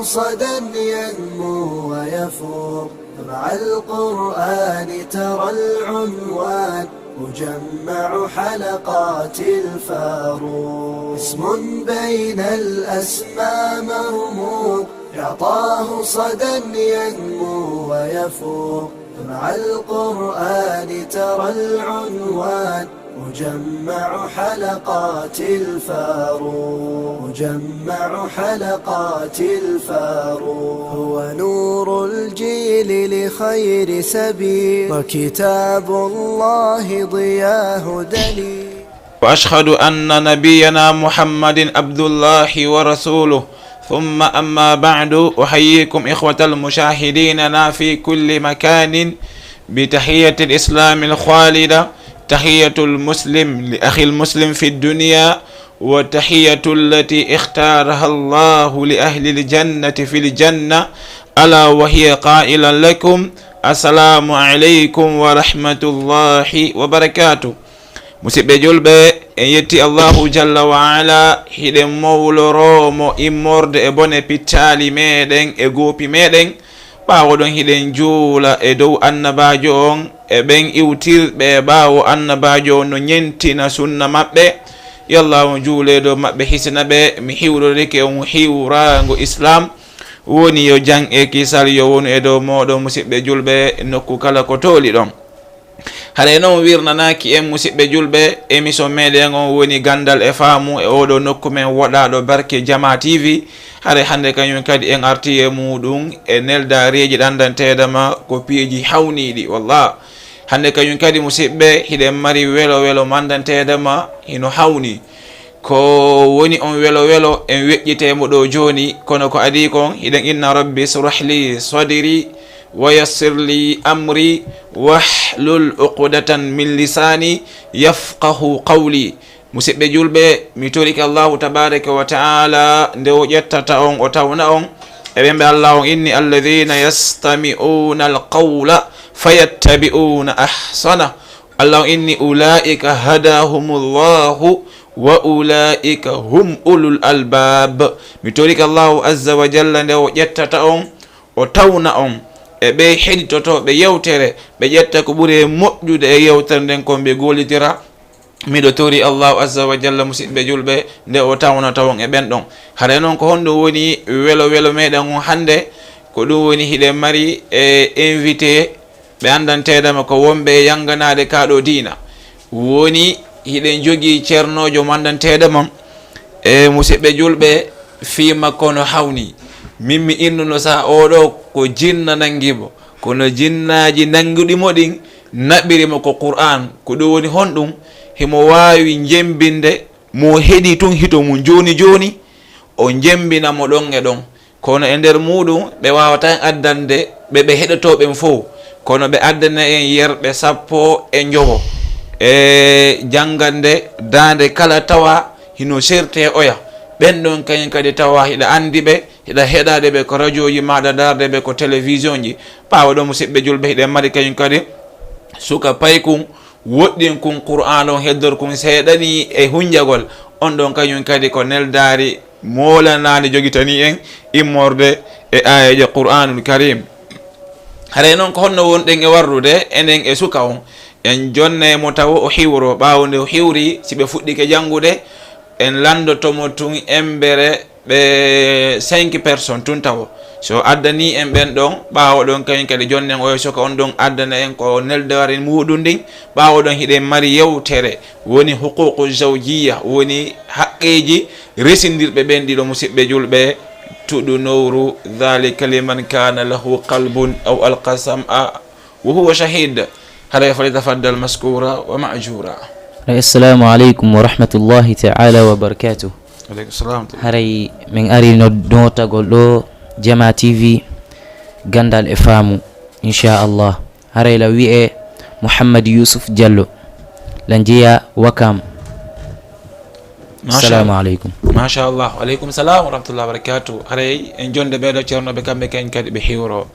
صدى ينمو ويفوق مع القرآن ترى العنوان مجمع حلقات الفاروق اسم بين الأسماء مرموق يعطاه صدى ينمو ويفوق مع القرآن ترى العنوان مجمع حلقات الفاروق مجمع حلقات الفاروق هو نور الجيل لخير سبيل وكتاب الله ضياه دليل. وأشهد أن نبينا محمد عبد الله ورسوله. ثم أما بعد، أحييكم إخوة المشاهدين في كل مكان بتحية الإسلام الخالدة، تحية المسلم لأخي المسلم في الدنيا، وتحية التي اختارها الله لأهل الجنة في الجنة، ألا وهي قائلا لكم السلام عليكم ورحمة الله وبركاته. musidɓe julɓe en yetti allahu jalla wa ala hiɗen mawloromo immorde e bone piccali meɗen e goopi meɗen ɓawo ɗon hiɗen juula e dow annabajo on e ɓen iwtirɓe e ɓawo annabajo on no ñentina sunna maɓɓe. yallahu juuleɗo maɓɓe hisina ɓe mi hiwrorike on hiwrago islam woni yo jang e kisal yo wonu e dow moɗon musidɓe julɓe nokku kala ko toli ɗon. haɗa noon wirnanaki en musidɓe julɓe émission meɗen on woni gandal e faamu e oɗo nokku men woɗaɗo barke jama tv. haɗa hande kañum kadi en arti e muɗum e neldareji ɗandanteɗama ko piiji hawniɗi. wallah hande kañum kadi musidɓe hiɗen mari welo welo mandanteɗama hino hawni ko woni on welo welo en weƴƴitemo ɗo joni, kono ko adi kon hiɗen inna rabbi surahli sadiri ويسر لي أمري واحلل عقدة من لساني يفقه قولي. musidɓe julɓe mi toriki allahu tabaraka wa taala nde o ƴettata on o tawna on eɓe mbe allah on inni alladhina yastami'una alqawla fayattabi'una ahsana. allah on inni ulaika hadahumullahu wa ulaika hum ulul albab. mi toriki allahu azza wa jalla nde o ƴettata on o tawna on e ɓe heɗitotoɓe yewtere ɓe ƴetta ko ɓuuri moƴƴude e yewtere nden kon ɓe golitira. miɗo tori allahu azza wa jalla musidɓe julɓe nde o tawna tawon e ɓen ɗon. haɗa noon ko honɗum woni welo welo meɗen on hande ko ɗum woni hiɗen mari e invité ɓe andanteɗama ko wonɓe yanganade kaɗo dina. woni hiɗen jogui ceernojo mandanteɗama e musidɓe julɓe fima kono hawni min mi innuno sa oɗo ko jinna nangimo, kono jinnaji nanguɗimo ɗin naɓirimo ko qur'an. ko ɗum woni honɗum himo wawi jembinde mo heeɗi tun hito mum joni joni o jembinamo ɗon e ɗon, kono e nder muɗum ɓe wawata addande ɓeɓe heɗotoɓen fo, kono ɓe addana en yerɓe 10 e jangande dande kala tawa hino serte oya. ɓen ɗon kañum kadi tawa hiɗa andi ɓe, hiɗa heɗade ɓe ko radio ji maɗa, darde ɓe ko télévision ji. ɓawa ɗo musidɓe julɓe hiɗen mari kañum kadi suka paykum woɗɗin kum qur'an on heddor kum seeɗani e hunjagol on ɗon kañum kadi ko neldari molanade jogitani en immorde e ayaje qur'anul karim. haɗa noon ko honno wonɗen e warrude enen e suka on en jonne mo taw o hiwro. ɓawo nde o hiwri siɓe fuɗɗike jangude en landotomo tun embere ɓe 5 personnes tun tawo so addani en ɓen ɗon ɓawo ɗon kañum kadi jonnen oyo soka on ɗon addana en ko neldare muɗum ndin. ɓawo ɗon hiɗen mari yewtere woni huququ zawjiya, woni haqqeji resindirɓe ɓen ɗiɗo musidɓe julɓe. tuɗu nowru dhalika liman kana lahu qalbun aw alqa sam'a wa huwa shahid. hada falyatafaddal maskura wa ma'jura. assalamu aleykum wa rahmatullahi ta'ala wa barakatuh. haray min ari notagol ɗo jama tv gandal e faamu inchallah. haray la wi'e Mouhammad Yusuf Diallo la jeeya Wakam. assalamu aleykum. machallah. aleykum salam wa rahmatullahi wa barakatuh. haray en jonde ɓeɗo ceernoɓe kamɓe kañ kadi ɓe hiwro.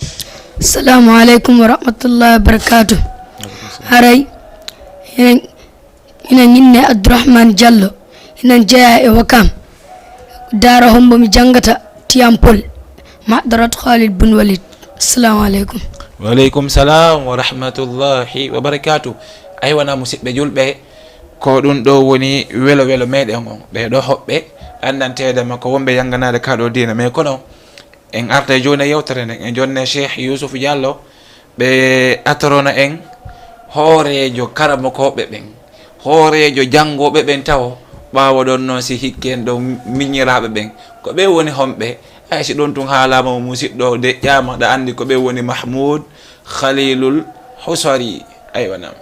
assalamu aleykum wa rahmatullahi wa barakatuh. haray ina ñinne Abdourahmane Diallo ina jeeya e Wakam. daara hombo mi jangata Tiyampol محضرة خالد بن وليد. السلام عليكم. وعليكم السلام ورحمة الله وبركاته. أيوة أنا مسيب بجول بي كودون دو وني ويلو ميد يوم بي دو حب بي أنن تيدا ما كوم بي ينغنا لكادو دينا ميكونو إن أرتي جونا يوترين إن جونا شيخ يوسف جالو بي أترونا إن هوري جو كارمكو بي هوري جو جانغو بي تاو bawo don non si hikken do miñiraɓe ɓen ko ɓe woni homɓe ay si ɗon tun haalama mo musidɗo de ƴama ɗa andi ko ɓe woni Mahmoud Khalilul Husari. aywa nam.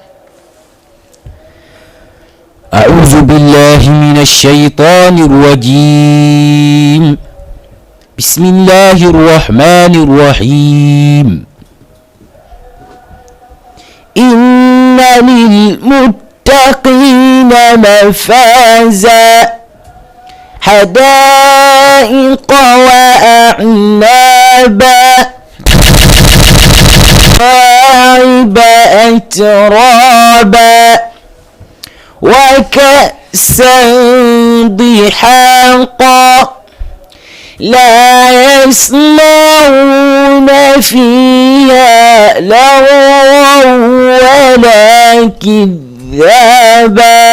أعوذ بالله من الشيطان الرجيم. بسم الله الرحمن الرحيم. إن للمتقين مفازا حدائق وأعنابا وعب أترابا وكأسا ضحاقا لا يسمعون فيها لغوا ولا كذابا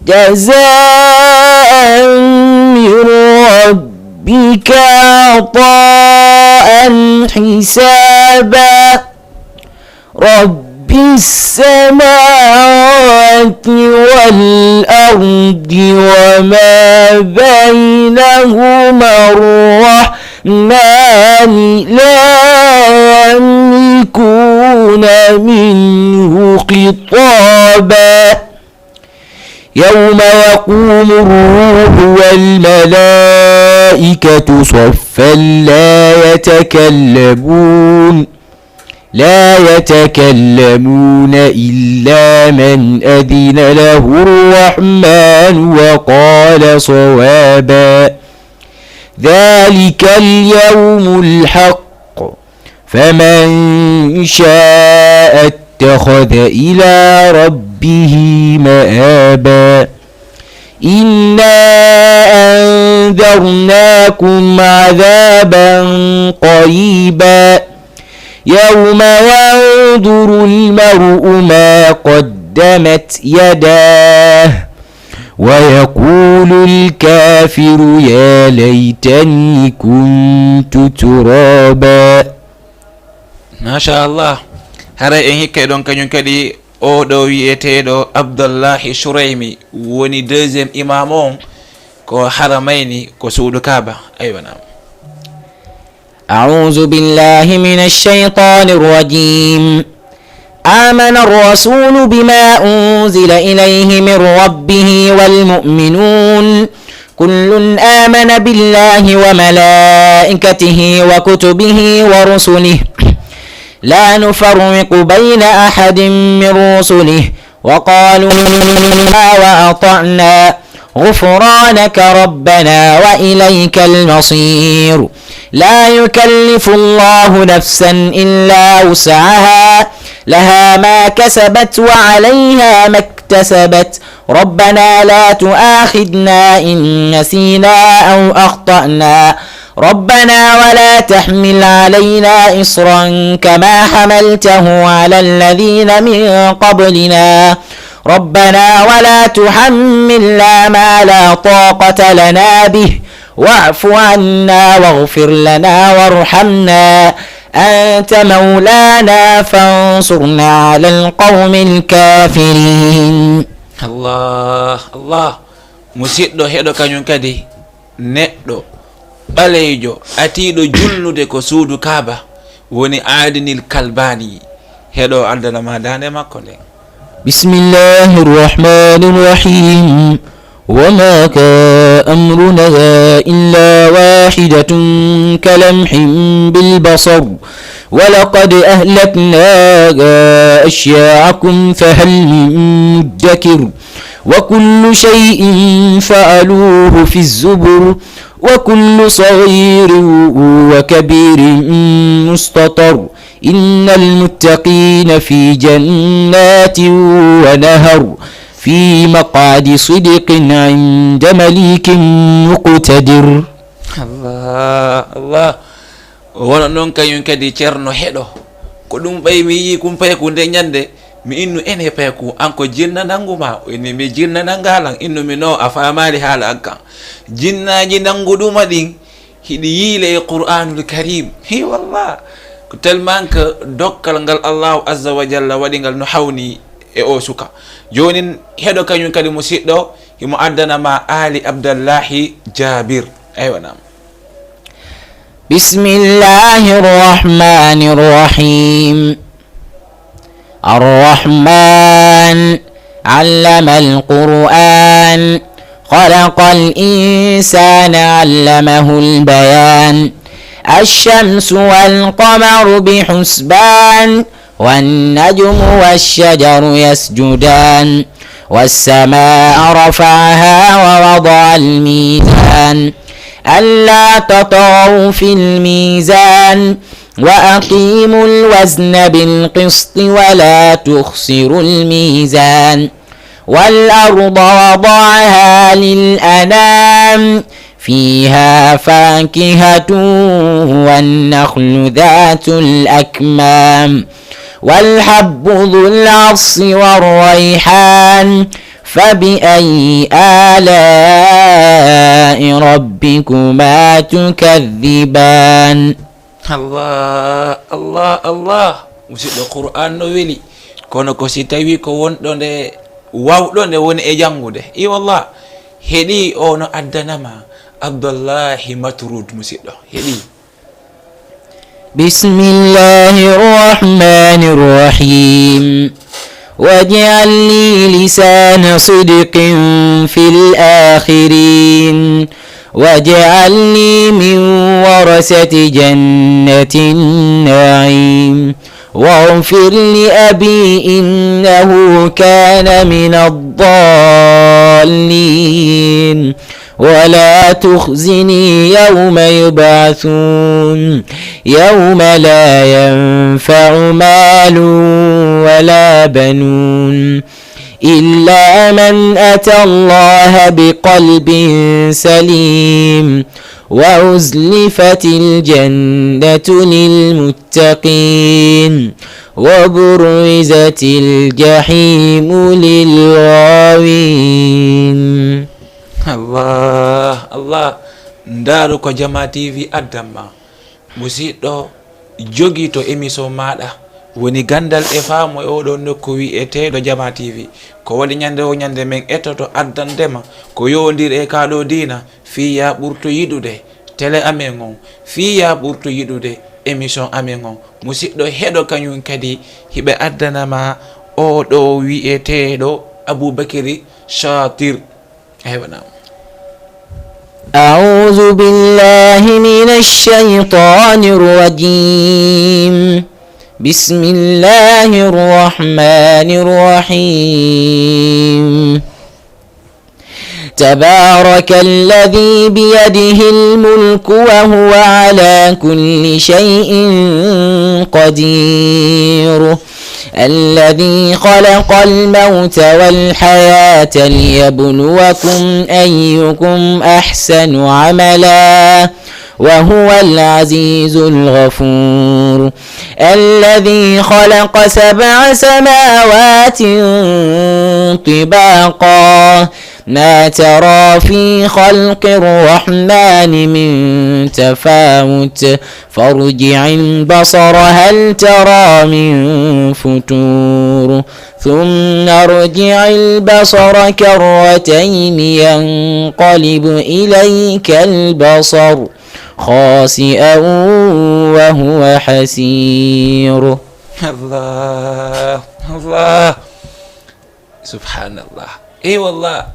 جزاء من ربك عطاء حسابا رب السماوات والأرض وما بينهما الرحمن لا يملكون منه خطابا يوم يقوم الروح والملائكة صفا لا يتكلمون إلا من أذن له الرحمن وقال صوابا ذلك اليوم الحق فمن شاء اتخذ إلى ربه مآبا إنا أنذرناكم عذابا قريبا يوم ينظر المرء ما قدمت يداه ويقول الكافر يا ليتني كنت ترابا. ما شاء الله. hara en hikka ɗon kañum kadi o ɗo wiyeteɗo Abdullahi Shuraymi woni deuxiéme imam on ko haramayni ko suudu Kaaba. aywa nam. أعوذ بالله من الشيطان الرجيم. آمن الرسول بما أنزل إليه من ربه والمؤمنون كل آمن بالله وملائكته وكتبه ورسله لا نفرق بين أحد من رسله وقالوا إنا وأطعنا غفرانك ربنا وإليك المصير لا يكلف الله نفسا إلا وسعها لها ما كسبت وعليها ما اكتسبت ربنا لا تؤاخذنا إن نسينا أو أخطأنا ربنا ولا تحمل علينا إصرا كما حملته على الذين من قبلنا ربنا ولا تحملنا ما لا طاقة لنا به واعف عنا واغفر لنا وارحمنا أنت مولانا فانصرنا على القوم الكافرين. الله الله. musidɗo heɗo kañum kadi neɗɗo ɓaleejo atiiɗo julnude ko suudu Kaaba woni Adinil Kalbani heɗo aldanama dande makko nden. bismillahi rrahmani rrahim وما كان أمرنا إلا واحدة كلمح بالبصر ولقد أهلكنا أشياعكم فهل من مدكر وكل شيء فعلوه في الزبر وكل صغير وكبير مستطر إن المتقين في جنات ونهر في مقعد صدق عند مليك مقتدر. Allah wona noon kañum kadi ceerno heɗo ko ɗum ɓay mi yi kum pay ko nde ñande mi innu ene pay ko an ko jinna nanguma ene mi jinna nangalan innu mi no a famali haala akkan jinnaji nanguɗuma ɗin hiɗi yiile e qur'anul karim hi wallah ko tellement que dokkal ngal allahu azza wa jalla waɗi ngal no hawni e o suka joni heɗo kañum kadi musidɗo himo addanama ali abdallahi jabir aywa nam bismillahi rrahmani rrahim الرحمن علم القرآن خلق الإنسان علمه البيان الشمس والقمر بحسبان والنجم والشجر يسجدان والسماء رفعها ووضع الميزان ألا تطغوا في الميزان وأقيموا الوزن بالقسط ولا تخسروا الميزان والأرض وضعها للأنام فيها فاكهة والنخل ذات الأكمام والحب ذو العصف والريحان فبأي آلاء ربكما تكذبان Allah musidɗo qur'an no weli kono ko si tawi ko wonɗo nde wawɗo nde woni e jangude i wallah heeɗi o no addanama abdullahi matrud musidɗo heeɗi bismillahi rrahmani rrahim واجعل لي لسان صدق في الآخرين واجعلني من ورثة جنة النعيم واغفر لأبي إنه كان من الضالين ولا تخزني يوم يبعثون يوم لا ينفع مال ولا بنون إلا من أتى الله بقلب سليم وأزلفت الجنة للمتقين وبرزت الجحيم للغاوين Allah ndaaro ko Jama TV addamma musidɗo jogi to émission maɗa woni gandal e faamu e oɗo nokku wi'eteɗo Jama TV ko waɗi ñande o ñande men ettoto addandema ko yowdir e kaɗo dina fiya ɓurto yiɗude télé amen on fiya ɓurto yiɗude émission amen on musidɗo heɗo kañum kadi hiɓe addanama oɗo wi'eteɗo Aboubakry Chatir aywanam أعوذ بالله من الشيطان الرجيم بسم الله الرحمن الرحيم تبارك الذي بيده الملك وهو على كل شيء قدير الذي خلق الموت والحياة ليبلوكم أيكم أحسن عملا وهو العزيز الغفور الذي خلق 7 سماوات طباقا ما ترى في خلق الرحمن من تفاوت فارجع البصر هل ترى من فتور ثم ارجع البصر كرتين ينقلب إليك البصر خاسئا وهو حسير الله سبحان الله اي والله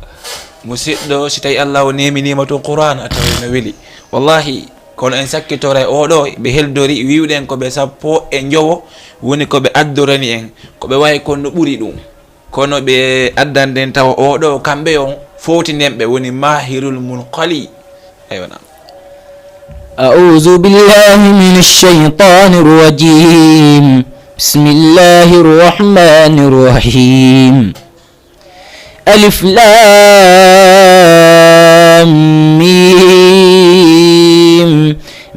musidɗo si tawi allah o neminima toon qouran a tawi no weeli wallahi kono en sakkitore oɗo ɓe heldori wiwɗen koɓe 10 woni koɓe addorani en koɓe wawi kono ɓuuri ɗum kono ɓe addanden tawa oɗo kamɓe on fowtinenɓe woni mahirul munqali aywana أعوذ بالله من الشيطان الرجيم بسم الله الرحمن الرحيم ألف لام ميم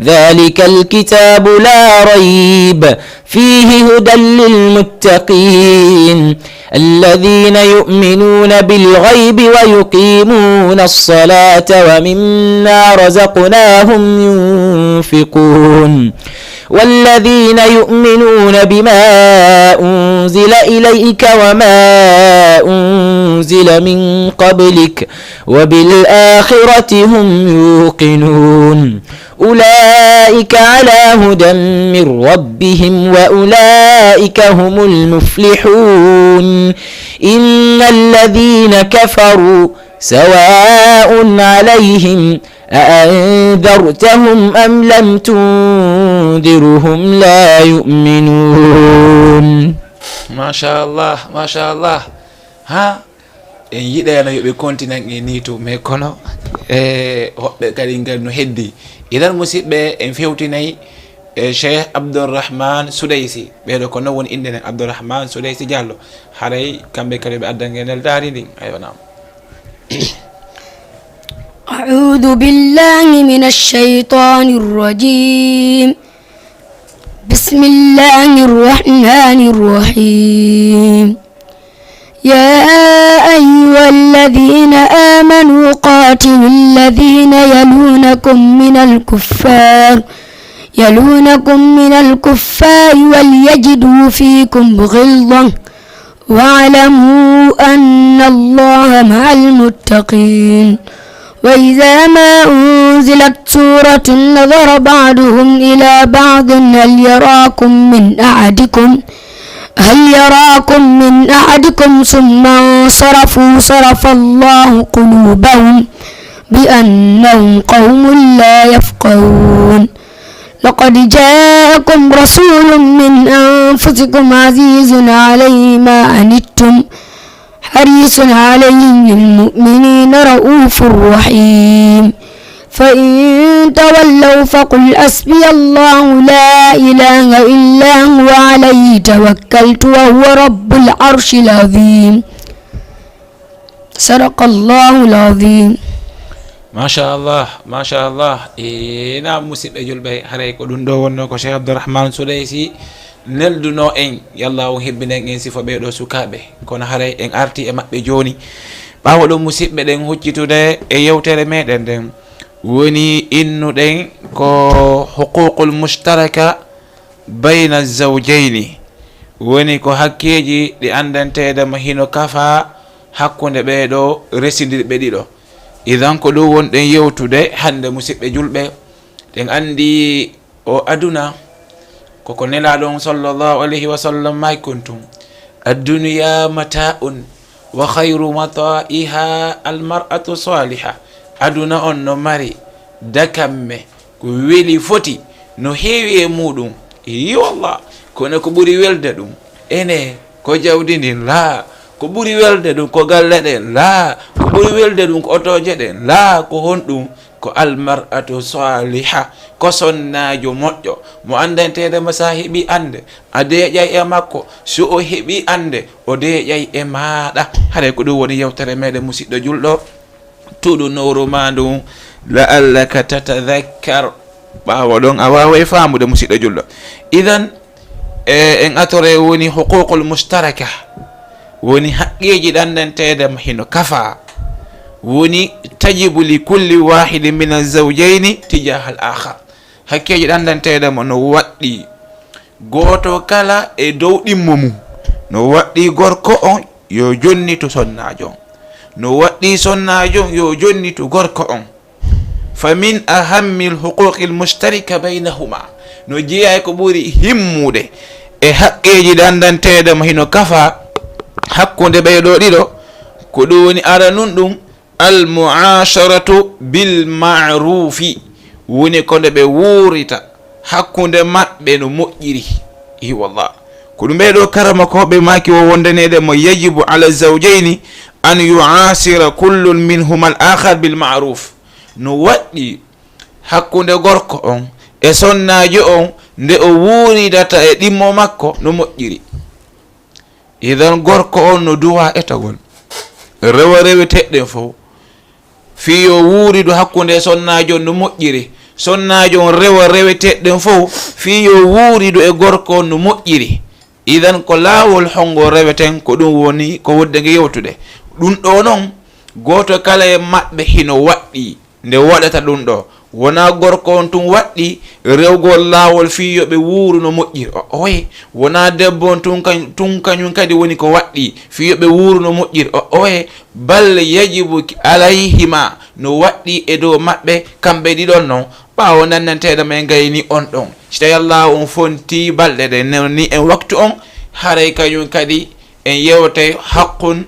ذلك الكتاب لا ريب فيه هدى للمتقين الذين يؤمنون بالغيب ويقيمون الصلاة ومما رزقناهم ينفقون والذين يؤمنون بما أنزل إليك وما أنزل من قبلك وبالآخرة هم يوقنون أولئك على هدى من ربهم وأولئك هم المفلحون إن الذين كفروا سواء عليهم أأنذرتهم أم لم تنذرهم لا يؤمنون. ما شاء الله ما شاء الله. ها en yiɗano yoɓe continent e ni to mais kono hoɓɓe kadi ngal no heddi idan musidɓe en fewtinayi cheikh abdourahmane soudaysi ɓeɗo ko non woni inde nen abdourahmane soudaysi diallo haray kamɓe kadi ɓe addangue ndel daari ndin ayonam. أعوذ بالله من الشيطان الرجيم بسم الله الرحمن الرحيم يا أيها الذين آمنوا قاتلوا الذين يلونكم من الكفار وليجدوا فيكم غلظة واعلموا أن الله مع المتقين وإذا ما أنزلت سورة نظر بعضهم إلى بعض هل يراكم من أحدكم ثم انصرفوا صرف الله قلوبهم بأنهم قوم لا يفقهون لقد جاءكم رسول من أنفسكم عزيز عليه ما عنتم حريص عليهم بالمؤمنين رؤوف رحيم فإن تولوا فقل حسبي الله لا إله إلا هو عليه توكلت وهو رب العرش العظيم صدق الله العظيم. ما شاء الله ما شاء الله. نعم musidɓe julɓe haray ko ɗum ɗo wonno ko cheikh abdourahmane soudaysi nelduno en yallah o hebbinen en sifo ɓeɗo sukaɓe kono haray en arti e maɓɓe joni ɓawo ɗum musidɓe ɗen huccitude e yewtere meɗen nden woni innuɗen ko huququl mushtaraka bayna zawjayni woni ko hakkeji ɗi andantedema hino kafa hakkude ɓeɗo residirɓe ɗiɗo. idan ko ɗum wonɗen yewtude hande musidɓe julɓe ɗen andi o aduna koko nelaɗon sallllahu alayhi wa sallam may kuntum adduniya mata'un wa khayru mata'iha almar'atu saliha. aduna on no mari dakamme ko weli foti no heewi e muɗum yi wallah kono ko ɓuri welde ɗum ene ko jawdi ndin la ko ɓuri welde ɗum ko galle ɗen la ko ɓuri welde ɗum ko otoje ɗen la ko honɗum ko almar'atu saliha ko sonnajo moƴƴo mo andantedema sa heeɓi ande a deƴay e makko so o heeɓi ande o deƴay e maɗa. haɗa ko ɗum woni yewtere meɗen musidɗo julɗo tuɗu nowru ma ndum la'allaka tatadhakkar ɓawo ɗon a waway famude musidɗo julɗo. idan en atore woni huququl mustaraka woni haqqeji ɗandantedema hino kafa woni tajibu li kulli wahidin min azawjayni tijaha al akhar. hakkeji ɗandantedema no waɗɗi goto kala e dow ɗimmo mum no waɗɗi gorko on yo jonnitu sonnajo on no waɗɗi sonnajo yo jonnitu gorko on. fa min ahammi lhuquqi lmustarika baynahuma no jeeyay ko ɓuri himmude e haqqeji ɗandantedema hino kafa hakkude ɓeyɗo ɗiɗo ko ɗum woni aranun ɗum almuasharatu bilmarufi woni ko nde ɓe wurita hakkude maɓɓe no moƴƴiri. i wallah ko ɗum ɓeɗo karama koɓe maki o wondanede mo yajibu ala zawjayni an yuasira kullun minhuma al akhar bilmaruf. no waɗɗi hakkude gorko on e sonnajo on nde o wuridata e ɗimmo makko no moƴƴiri. idan gorko on no duwa etagol rewa reweteɗɗen fof fiyo wuuridu hakkunde sonnajo no moƴƴiri sonnajo on rewa reweteɗɗen fof fiyo wuuridu e gorko no moƴƴiri idan ko laawol hongo reweten ko ɗum woni ko woddege yewtude ɗum ɗo noon goto kala e maɓɓe hino waɗɗi nde waɗata ɗum ɗo wona gorko on tun waɗɗi rewgol laawol fiyoɓe wuuru no moƴƴiri oye wona debbo on tun kañum kadi woni ko waɗɗi fiyoɓe wuuru no moƴƴiri oye balle yajibu alayhima no waɗɗi e dow maɓɓe kamɓe ɗiɗon noon ɓaawo nannanteɗo men gayni on ɗon so tawi Allah on fonti balɗe ɗe ni en waktu on haray kañum kadi en yewtay haqqun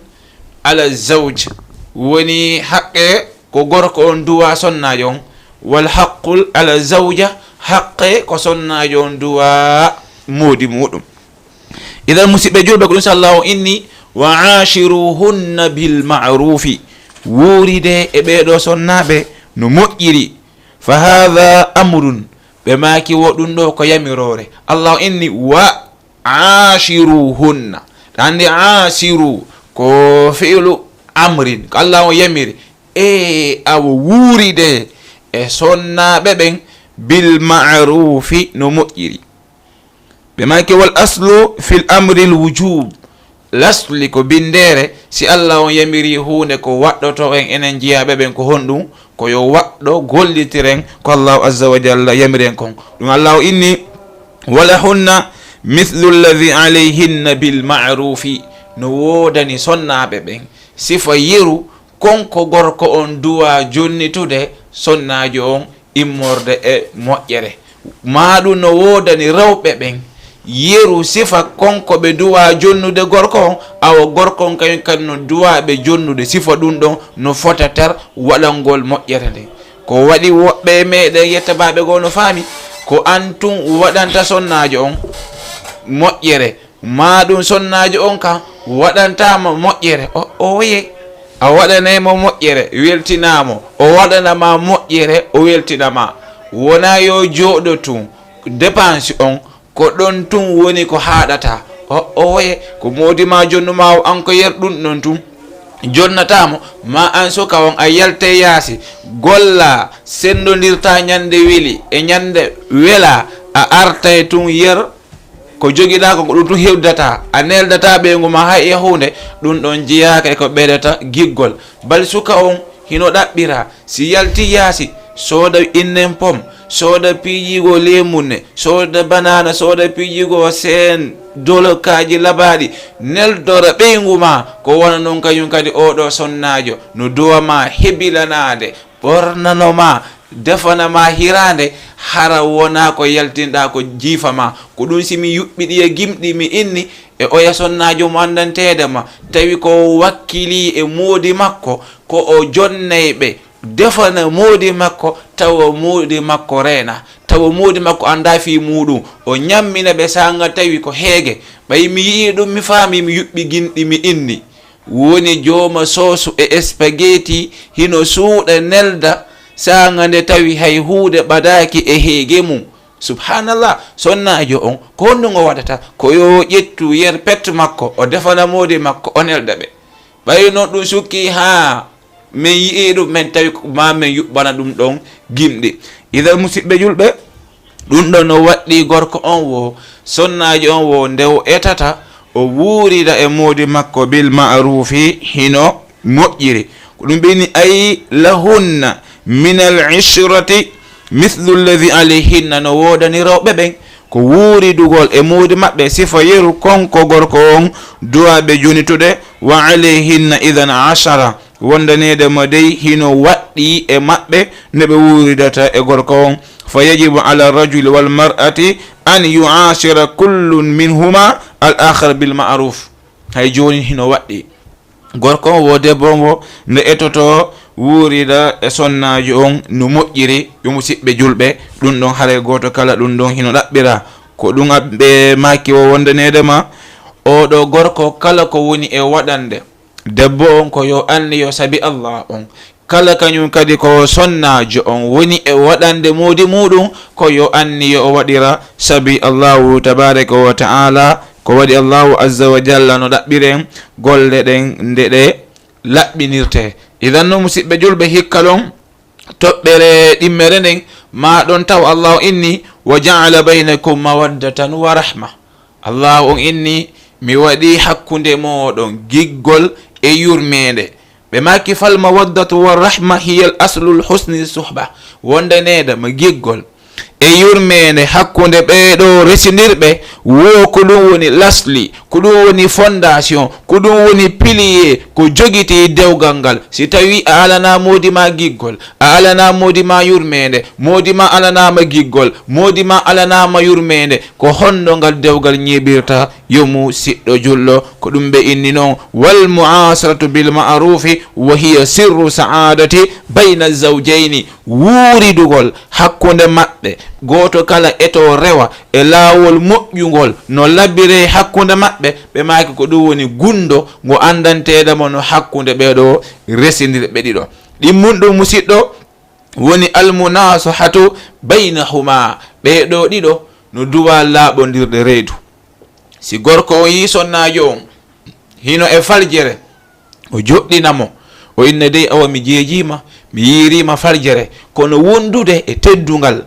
ala zawj woni haqqe ko gorko on duwa sonnajo on wal haqqul ala zawja haqqe ko sonnajo on duwa moodi muɗum idan musidɓe julɓe ko ɗum sallahu inni wa ashiruhunna bil ma'rufi wuuride e ɓeɗo sonnaɓe no moƴƴiri fa hadha amrun ɓe maki woɗum ɗo ko yamirore Allah inni wa ashiruhunna andi ashiru ko fi'lu amrin ko Allah o yamiri awo wuuride e sonnaɓe ɓen bil ma'rufi no moƴƴiri ɓe maki wal aslu fil amri l wujub lasli ko bindere si Allah on yamiri hunde ko waɗɗoto en enen jiyaɓe ɓen ko honɗum ko yo waɗɗo gollitiren ko Allah azza wa jalla yamiren kon ɗum Allah o inni wala hunna mithlu alladhi alayhinna bil ma'rufi no wodani sonnaɓe ɓen sifa yeru konko gorko on duwa jonnitude sonnajo on immorde e moƴƴere maɗum no wodani rewɓe ɓen yeru sifa konko ɓe duwa jonnude gorko on awa gorko on kañum kadi no duwaɓe jonnude sifa ɗum ɗon no fota tar waɗangol moƴƴere nde ko waɗi woɓɓe meɗen yettabaɓe goo no faami ko antum waɗanta sonnajo on moƴƴere maɗum sonnajo on kam waɗantama moƴƴere oye a waɗanaymo moƴƴere weltinamo o waɗanama moƴƴere o weltinama wona yo jooɗo tun dépense on ko ɗon tun woni ko haɗata oye ko modima jonnuma o an ko yer ɗum ɗon tun jonnatamo ma an suka on a yalte yaasi golla sendodirta ñande weli e ñande wela a artay tun yer ko jogiɗa ko ɗum tun hewdata a neldata ɓeygu ma hay e hunde ɗum ɗon jeyaka e ko ɓeydata giggol bal suka on hino ɗaɓɓira si yalti yaasi sooda innen pom sooda piijigo lemunne sooda banana sooda piijigo sen dolokaji labaɗi neldora ɓeygu ma ko wona noon kañum kadi oɗo sonnajo no duwama hebilanade ɓornanoma defanama hirande hara wona ko yaltinɗa ko jiifama ko ɗum simi yuɓɓiɗi e gimɗi mi inni e oya sonnajo mo andantedema tawi ko wakkili e moodi makko ko o jonnayɓe defana moodi makko tawa moodi makko reena tawa moodi makko anda fi muɗum o ñammina ɓe sanga tawi ko heege ɓay mi yii ɗum mi faami mi yuɓɓi ginɗi mi inni woni jooma soosu e spaghetti hino suuɗa nelda sanga nde tawi hay huude ɓadaki e heege mum subhanallah sonnajo on ko honɗum o waɗata ko yo ƴettu yer pet makko o defana moodi makko o nelda ɓe ɓay noon ɗum sukki ha min yii ɗum min tawi ma min yuɓɓana ɗum ɗon gimɗi ida musidɓe julɓe ɗum ɗon no waɗɗi gorko on wo sonnajo on wo nde o etata o wuurida e moodi makko bil ma'rufi hino moƴƴiri ko ɗum ɓeni ayi lahunna min al ishrati mithlu alladhi alayhinna no wodani rewɓe ɓen ko wuuridugol e moodi maɓɓe sifa yeru konko gorko on duwaɓe jonitude wa alayhinna idan ashara wondanede mo dey hino waɗɗi e maɓɓe nde ɓe wuuridata e gorko on fa yajibu ala rajuli wal mar'ati an yu'ashira kullun minhuma al akhar bil ma'ruf hay joni hino waɗɗi gorko on wo debbo mo nde etoto wuurida e sonnajo on no moƴƴiri yo musidɓe julɓe ɗum ɗon haray goto kala ɗum ɗon hino ɗaɓɓira ko ɗum ɓe maki o wondanedema oɗo gorko kala ko woni e waɗande debbo on ko yo anni yo sabi Allah on kala kañum kadi ko sonnajo on woni e waɗande moodi muɗum ko yo anni yo o waɗira sabi Allahu tabaraka wa ta'ala ko waɗi Allahu azza wa jalla no ɗaɓɓiren golle ɗen nde ɗe laɓɓinirte. idan no musidɓe julɓe hikkalon toɓɓere ɗimmere nden ma ɗon taw allahu inni wa jaala baynakum mawaddatan wa rahma. allahu on inni mi waɗi hakkunde moɗon giggol e yurmede. ɓe maki fal mawaddatu wa rahma hiya al aslul husni suhba. wonde neda ma giggol e yurmede hakkunde ɓeɗo residirɓe wo ko ɗum woni lasli, ko ɗum woni fondation, ko ɗum woni pilier ko jogiti dewgal ngal. si tawi a alana modima giggol, a alana modima yurmede, modima alanama giggol, modima alanama yurmede, ko honno ngal dewgal ñeɓirta yomu siɗɗo julɗo. ko ɗum ɓe inni noon wal mu'asaratu bil ma'rufi wa hiya sirru sa'adati bayna zawjayni. wuuridugol hakkunde maɓɓe goto kala eto rewa e laawol moƴƴugol no labbire hakkunde maɓɓe. ɓe maki ko ɗum woni gundo ngo andantedemo no hakkunde ɓeɗo residirɓe ɗiɗo. ɗimmun ɗum musidɗo woni almunasahatu baynahuma. ɓeɗo ɗiɗo no duwa laaɓodirɗe reedu. si gorko o yi sonnajo on hino e faljere o joɗɗinamo o inna dey awa mi jeejima mi yirima faljere, kono wondude e teddungal,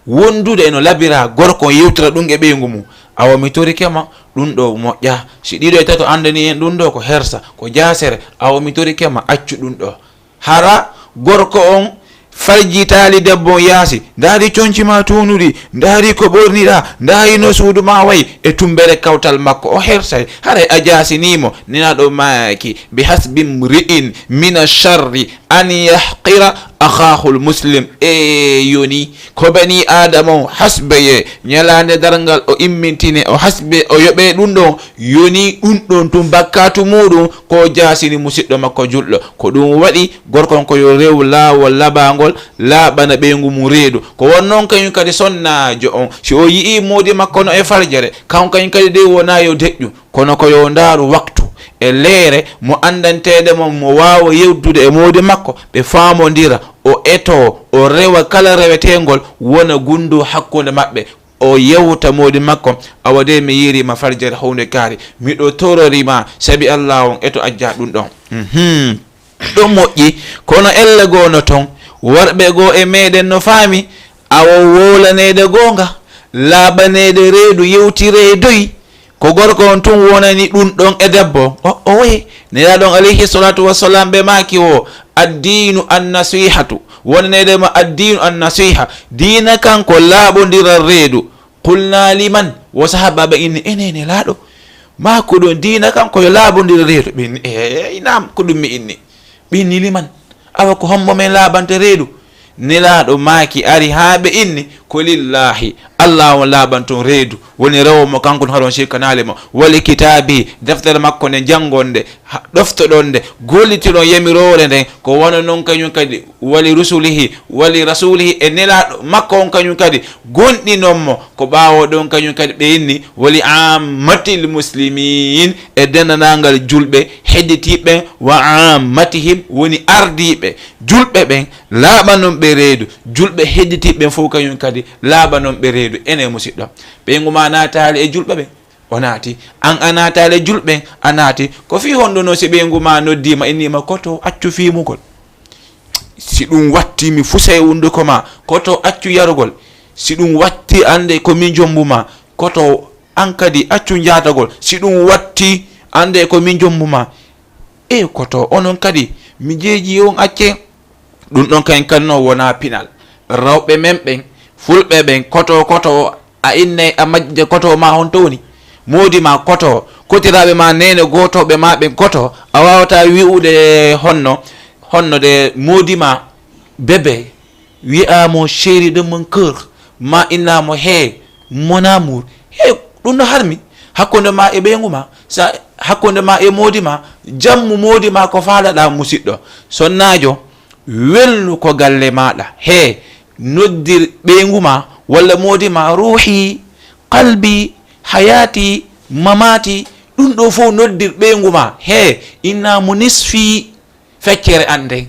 wondude no labira gorko yewtira ɗum e ɓeygu mum. awa mi torikema ɗum ɗo moƴƴa. si ɗiɗo e tato andani en ɗum ɗo ko hersa ko jasere, awa mi torikema accu ɗum ɗo. hara gorko on farjitali debbo yaasi ndaari concima tunuɗi, ndaari ko ɓorniɗa, ndaari no suudu ma wayi e tumbere kawtal makko o hersay. haray a jasinimo ninaɗo maaki bi hasbi mri'in min asharri an yahqira akhahul muslim. yoni ko bani adama o hasbeye ñalande dargal o immintine o hasbe o yoɓe ɗum ɗon yoni ɗum ɗon tum bakkatu muɗum ko jasini musidɗo makko julɗo. ko ɗum waɗi gorkon ko yo rew laawol labagol laaɓana ɓeygu mum reedu. ko wonnoon kañum kadi sonnajo on si o yii modi makko no e farjere kan kañum kadi de wona yo deƴƴu, kono ko yo ndaaru waktu e leere mo andantede mo wawa yewdude e modi makko ɓe famodira o eto o rewa kala rewetegol wona gundu hakkude maɓɓe. o yewta modi makko awade mi yirima farjere hunde kaari miɗo tororima sabi allah on eto ajja ɗum ɗon. ɗum moƴƴi kono elle goo no ton worɓe goo e meɗen no faami awo wolanede gonga laaɓanede reedu yewtire doyi ko gorko on tun wonani ɗum ɗon e debbo o wayi nelaɗon alayhi salatu wassalam ɓe maki o addinu annasihatu wonanedema addinu annasiha dina kanko laaɓodira reedu. qulna liman wo sahabaɓe inni enene laaɗo ma ko ɗum dina kanko yo laaɓodira reedu. ɓinni nam ko ɗum mi inni ɓinni liman awa ko hombo men laaɓante reedu. nelaɗo maaki ari ha ɓe inni ko lillahi allah on laaɓanton reedu woni rewomo kankon haɗon sikkanalemo wali kitabi deftere makko nde jangonde ɗoftoɗon nde gollitiɗon yamirore nden ko wona noon kañum kadi wali rusulihi wali rasulihi e nelaɗo makko on kañum kadi gonɗinonmo ko ɓawo ɗon kañum kadi ɓe inni wali ammatil muslimin e dendanagal julɓe hedditiɓe wa ammatihim woni ardiɓe julɓe ɓen laaɓanon ɓe reedu julɓe hedditiɓe fof kañum kadi laaɓanon ɓe reedu. ene musidɗo ɓeyguma natali e julɓe ɓen o naati an a natali e julɓe a naati ko fi honɗo no si ɓeyguma noddima innima koto accu fimugol si ɗum watti mi fusa e hunduko ma koto accu yarugol si ɗum watti ande ko min jombuma koto an kadi accu jatagol si ɗum watti ande ko min jombuma koto onon kadi mi jeeji on acce ɗum ɗon kayen kadi no wona pinal. rawɓe men ɓen fulɓe ɓen koto a innay a majje koto ma hon towni modi ma koto kotiraɓe ma nene gotoɓe ma ɓen koto a wawata wi'ude honno de modi ma bébé wi'amo chéri de mon cœur ma innamo he mon amour ɗum no harmi hakkude ma e ɓeygu ma sa hakkude ma e modi ma jammu modi ma ko faalaɗa musidɗo sonnajo welnu ko galle maɗa he noddir ɓeygu ma walla modi ma ruhi qalbi hayati mamati ɗum ɗo fof noddir ɓeygu ma he innamu nisfi feccere ande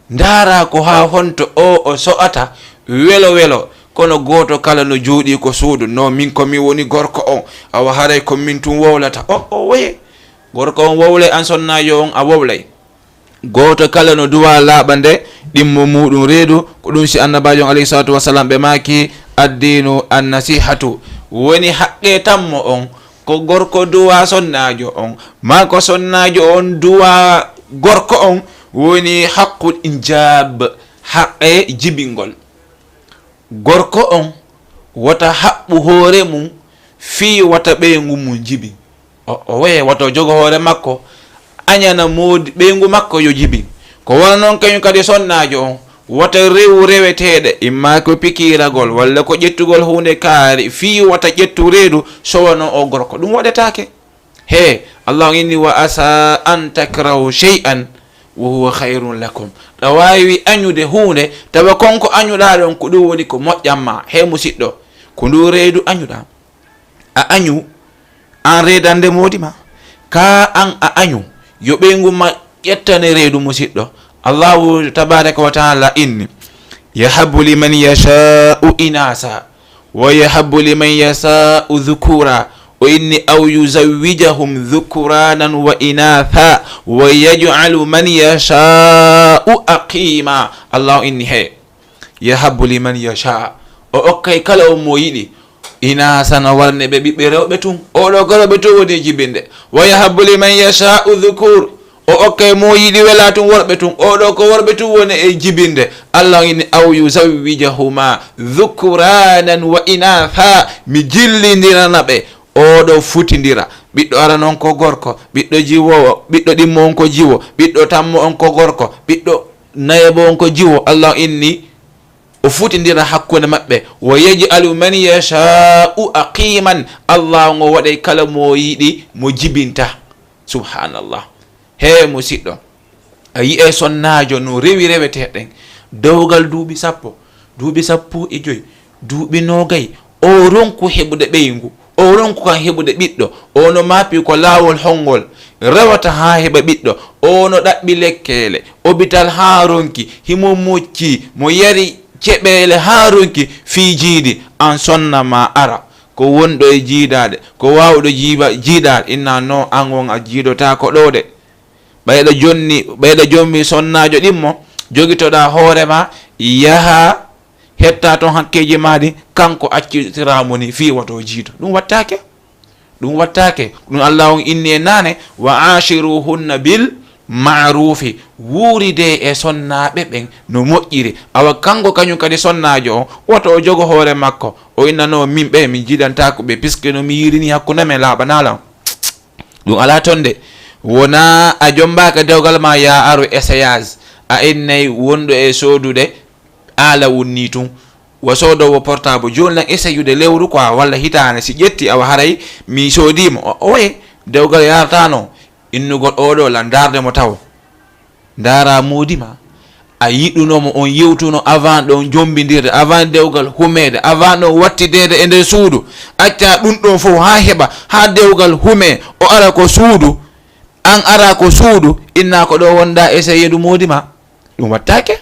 ndara ko ha honto o so'ata welo kono goto kala no jooɗi ko suudu no min ko mi woni gorko on awa haray ko min tun wowlata o waye gorko on wowlay an sonnajo on a wowlay goto kala no duwa laɓande ɗimmo muɗum reedu ko ɗum si annabajo alayhi salatu wasalam ɓe maki addinu annasihatu woni haqqe tammo on ko gorko duwa sonnajo on ma ko sonnajo on duwa gorko on woni haqqul injab haqqe jibingol gorko on wata haɓɓu hoore mum fi wata ɓeygu mum jibi o waye wato jogo hoore makko añana moodi ɓeygu makko yo jibi ko wona noon kañum kadi sonnajo on wata rewu reweteɗe imma ko pikiragol walla ko ƴettugol hunde kaari fi wata ƴettu reedu sowano o gorko ɗum waɗetake he allah inni wa asa an takrahu shay'an wa huwa khayrun lakum ɗa wawi añude hunde tawa konko añuɗa ɗon ko ɗum woni ko moƴƴanma he musidɗo ko ndu reedu añuɗa a añu an redande modima ka an a añu yo ɓeygu ma ƴettane reedu musidɗo allahu tabaraka wa taala inni yahabu liman yashau inasa wa yahabu liman yasau dhukura wa inni aw yuzawwijahum dhukuranan wa inatha wa yaj'alu man yashau aqima allahu inni he yahabu liman yasha o okkay kala o mo yiɗi inasa no warne ɓe ɓiɓɓe rewɓe tun oɗo goroɓe to woni jibinde wa yahabu liman yashau dhukur o okkay mo yiɗi wela tun worɓe tun oɗo ko worɓe tun woni e jibinde allah inni aw yuzawwijahuma dhukuranan wa inatha mi jillidirana ɓe oɗo futidira ɓiɗɗo ara noon ko gorko ɓiɗɗo jiwowo ɓiɗɗo ɗimmo on ko jiwo ɓiɗɗo tammo on ko gorko ɓiɗɗo nayebo on ko jiwo allah inni o futidira hakkude maɓɓe wa yaj'alu man yashau aqiman allah ngo waɗay kala mo yiɗi mo jibinta subhanallah he musidɗo a yi'e sonnajo no rewi reweteɗen dowgal duuɓi 15 duuɓi 20 o ronku heɓude ɓeygu o ronku kan heɓude ɓiɗɗo ono maapi ko laawol hongol rewata ha heɓa ɓiɗɗo ono ɗaɓɓi lekkele hôpital ha ronki himo mocci mo yari ceɓele ha ronki fi jiidi an sonnama ara ko wonɗo e jiidade ko wawɗo jiidade inna no an won a jiidota ko ɗo de ɓeyɗo jommi sonnajo ɗimmo jogitoɗa hoorema yaha hetta toon hakkeji maɗi kanko accitiramo ni fi wato jiido ɗum wattake ɗum allah on inni e nane wa ashiruhunna bil ma'rufi wuuride e sonnaɓe ɓen no moƴƴiri awa kanko kañum kadi sonnajo o woto o jogo hoore makko o innano min ɓe min jiɗantako ɓe puisque no mi yirini hakkude men laaɓanalam ɗum ala tonde wona a jombaka dewgal ma ya aro essayage a innay wonɗo e sodude ala wonni tun wa sodowo portable joni nan essayude lewru quoi walla hitane si ƴetti awa haray mi sodima oye dewgal yaratano innugol oɗo la darde mo taw dara modima a yiɗunomo on yewtuno avant ɗon jombidirde avant dewgal humede avant ɗon wattidede e nder suudu acca ɗum ɗon fof ha heɓa ha dewgal hume o ara ko suudu an ara ko suudu inna ko ɗo wonda essayedu modima ɗum wattake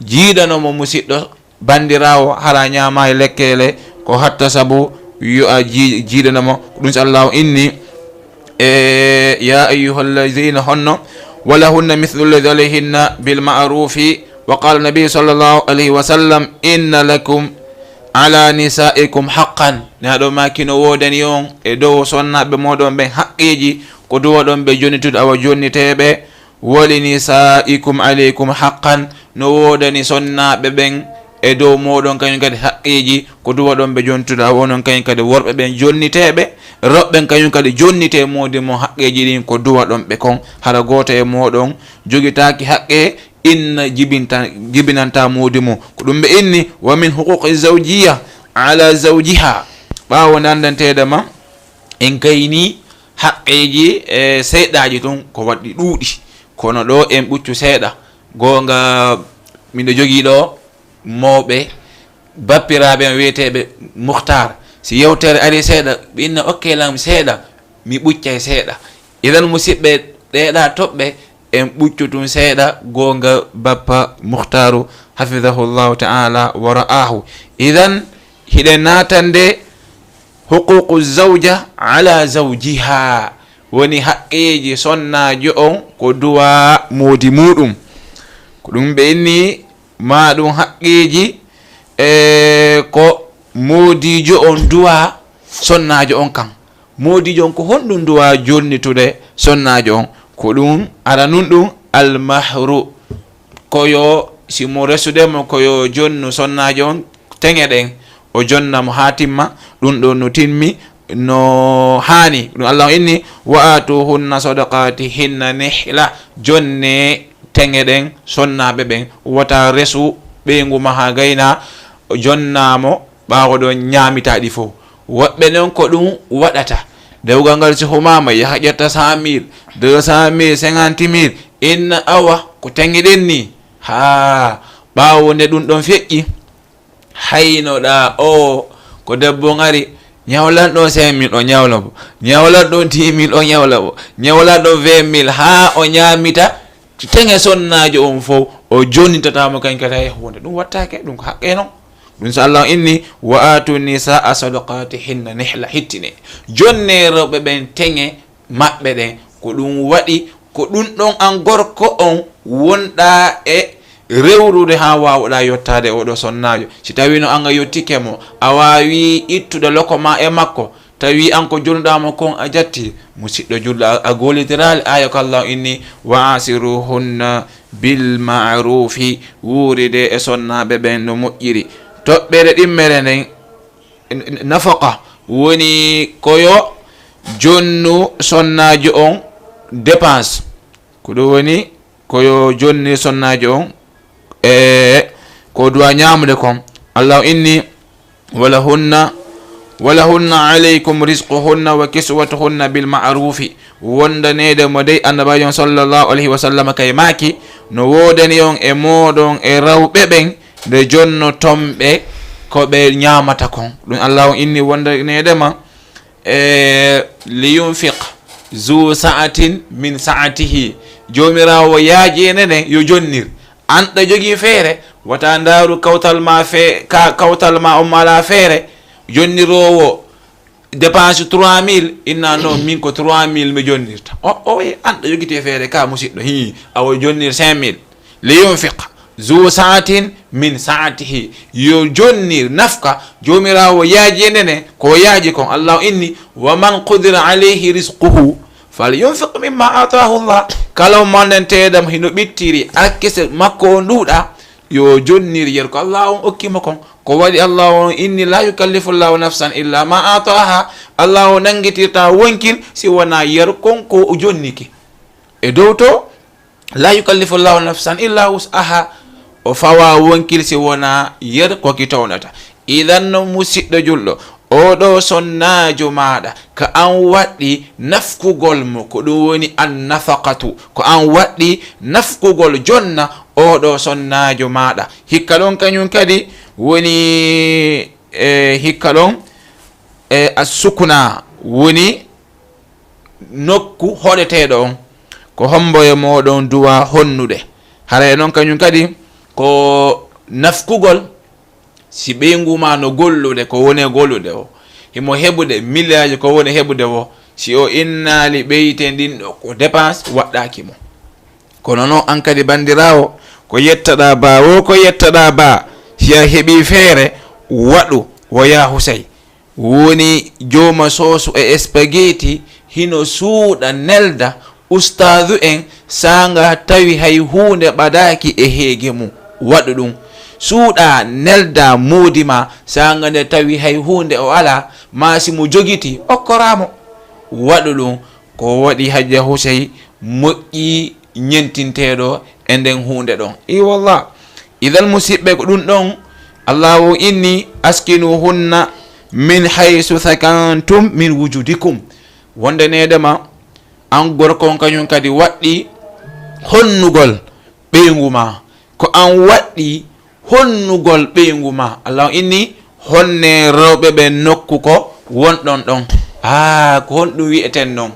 jiidanomo musidɗo bandirawo hara ñama e lekkele ko hatta sabu yo a jiidanomo ɗum so allahu inni ya ayyuha alladina honno walahunna mithlu alladhi alayhinna bilma'rufi wa qala nabi sallallahu alayhi wa sallam inna lakum ala nisaikum haqqan neɗo makino wodani on e dow sonnaɓe moɗon ɓen haqqiji ko duwa ɗon ɓe jonitude awa jonniteɓe wali nisaikum alaykum haqqan no wodani sonnaɓe ɓen e dow moɗon kañum kadi haqqiji ko duwa ɗon ɓe jontude awa onon kañum kadi worɓe ɓen jonniteɓe roɓɓen kañum kadi jonnite modi mo haqqeji ɗin ko duwa ɗon ɓe kon hara goto e moɗon jogitaki haqqe inna jibinanta modi mo ko ɗum ɓe inni wa min huquqi zawjiya ala zawjiha ɓawo nandantede ma en kayni haqqeji e seeɗaji tun ko waɗɗi ɗuuɗi kono ɗo en ɓuccu seeɗa gonga miɗo jogui ɗo mawɓe bappiraɓe wiyeteɓe muhtar si yewtere ari seeɗa ɓe inna okkelam seeɗa mi ɓuccay seeɗa idan musidɓe ɗeɗa toɓɓe en ɓuccu tun seeɗa gonga bappa muhtaru hafidahullahu ta'ala wa ra'ahu idan hiɗen natande huququ zawja ala zawjiha woni haqqeji sonnajo on ko duwa modi mudum ko dum be inni ma dum haqqeji ko modijo on duwa sonnajo on kan modijo on ko hondum duwa jonnitude sonnajo on ko dum ara nun dum al mahru koyo simo resudemo koyo jonnu sonnajo on tengeden o jonnamo hatimma dum do no timmi no hani dum Allah inni wa atuhunna sadaqatihinna nihla jonne tengeden sonnabe ben wata resu be nguma ha gayna jonnamo bawo do nyamitadi fo wobbe non ko dum wadata dewgal ngal si humama ya hajata 100,000 200,000 50,000 inna awa ko tengeden ni ha bawo ne dum don feƴƴi hayno da o ko debbo ngari nyawlan do 5,000 o nyawlabo nyawlan do 10,000 o nyawlabo nyawlan do 20,000 ha o nyamita tenge sonnajo on fo o jonitata mo kankata e honde dum wattake dum haqqe non dum sa Allah inni wa atu nisaa sadaqatihinna nihla hittine jonne rewbe ben tenge mabbe den ko dum wadi ko dum don an gorko on wonda e rewrude ha wawda yottade odo sonnajo si tawi no anga yottike mo awawi ittude lokoma e makko tawi anko jonnudama kon a jatti musiddo julla a golitiral aya ko Allah inni wa asiruhunna bil ma'rufi wuride e sonnabe ben no mojjiri tobbere dimmere nden nafaqa woni koyo jonnu sonnajo on dépense ko do woni koyo jonni sonnajo on ko duwa nyamude kon Allah inni walahunna alaykum rizquhunna wa kiswatuhunna bil ma'rufi wonda nede mo dey annabajo sallallahu alaihi wasallam kay maki no wodani on e modon e rawbe ben de jonno tombe ko be nyamata kon dum Allah inni wonda nede ma li yunfiq zu sa'atin min sa'atihi jomirawo yaaje nene yo jonnir anda jogi feere wata ndaru kawtal ma on mala feere jonnirowo dépense 3,000 inna no min ko 3,000 mi jonnirta o anda jogite feere ka musiddo awo jonnir 5,000 li yunfiq zu sa'atin min sa'atihi yo jonnir nafka jomirawo yaaje nene ko yaaji kon Allah inni wa man qudira alayhi rizquhu falyunfiq mimma ataahu Allah kala manen tedam hino bittiri akkese makko nduda yo jonnir yer ko Allah on okkima kon ko wadi Allah on inni la yukallifu Allah nafsan illa ma ataaha Allah on nangitirta wonkil si wana yer kon ko jonniki e dowto la yukallifu Allah nafsan illa wus'aha o fawa wonkil si wana yer ko kitawnata idan no musiddo jullo odo sonnajo maada ka an waddi nafkugol mo ko dum woni an nafaqatu ko an waddi nafkugol jonna odo sonnajo maada hikkalon kanyun kadi woni hikkalon as-sukuna woni nokku hodetedo on ko homboye modon duwa honnude hare non kanyun kadi ko nafkugol si be nguma no gollude ko woni gollude o himo hebude milliaji ko woni hebude o si o innali beyte din ko dépense waddaki mo kono non an kadi bandirawo ko yettada ba si a hebi feere wadu waya husay woni joma sosu e spaghetti hino suuda nelda ustadu en sanga tawi hay hunde badaki e hege mu wadu dum suuda nelda modima sanga ne tawi hay hunde o ala masimu jogiti okkoramo wadu dum ko wadi hajja husay moƴƴi nyentintedo enden hunde don wallah idan musibbe ko dum don Allahu inni askinuhunna min haythu sakantum min wujudikum wonde nedema an gorkon kanyun kadi waddi honnugol beenguma ko an waddi honnugol beenguma Allah inni honne rewbe be nokku ko wondon don ko hondum wi'eten non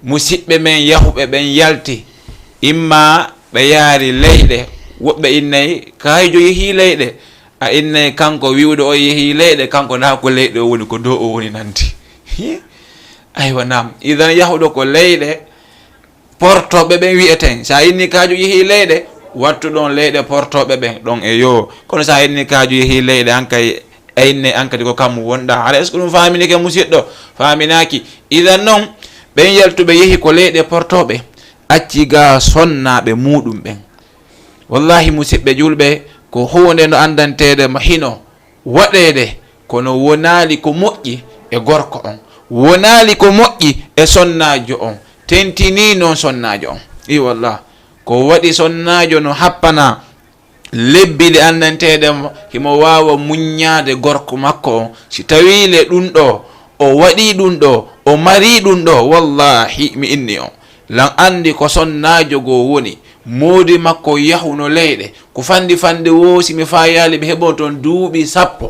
musibbe men yahube ben yalti imma be yaari leyde wobbe innay kayjo yehi leyde a innay kanko wiwde o yehi leyde kanko na ko leyde woni ko do o woni nanti aywa nam idan yahuɗo ko leyɗe portoɓe ɓen wiyeten sa inni kaju yeehi leyɗe wattu ɗon leyɗe portoɓe ɓen ɗon e yo kono sa inni kaju yeehi leyɗe ankay ayne ankadi ko kam wonɗa haɗa est ce que ɗum faminike musidɗo faminaki idan noon ɓen yaltuɓe yeehi ko leyɗe portoɓe acci ga sonnaɓe muɗum ɓen wallahi musidɓe julɓe ko hunde no andantede mo hino waɗede kono wonali ko moƴƴi e gorko on wonali ko moƴƴi e sonnajo on tentini noon sonnajo on i wallah ko waɗi sonnajo no happana lebbi ɗe andantede himo wawa muññade gorko makko on si tawile ɗum ɗo o waɗi ɗum ɗo o mari ɗum ɗo wallahi mi inni on lan andi ko sonnajo go woni moodi makko yahuno leyɗe ko fandi fande woosi mi fa yaali ɓe heɓo toon duuɓi 10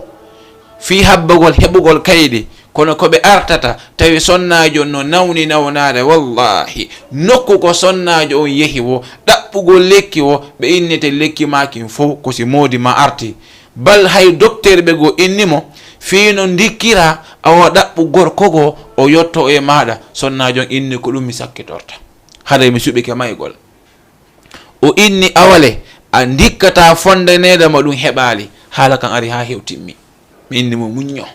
fi habbagol heɓugol kayɗi kono koɓe artata tawi sonnajo no nawni nawnade wallahi nokku ko sonnajo on yehi wo ɗaɓɓugol lekki wo ɓe innete lekki makin fof kosi moodi ma arti bal hay docteur ɓe go innimo fiino dikkira awa ɗaɓɓu gorkogo o yotto e maɗa sonnajo on inni ko ɗum mi sakkitorta haɗa mi suɓike maygol o inni awale a dikkata fondanedema ɗum heɓali haala kan ari ha hewtimmi mi inni mo muñño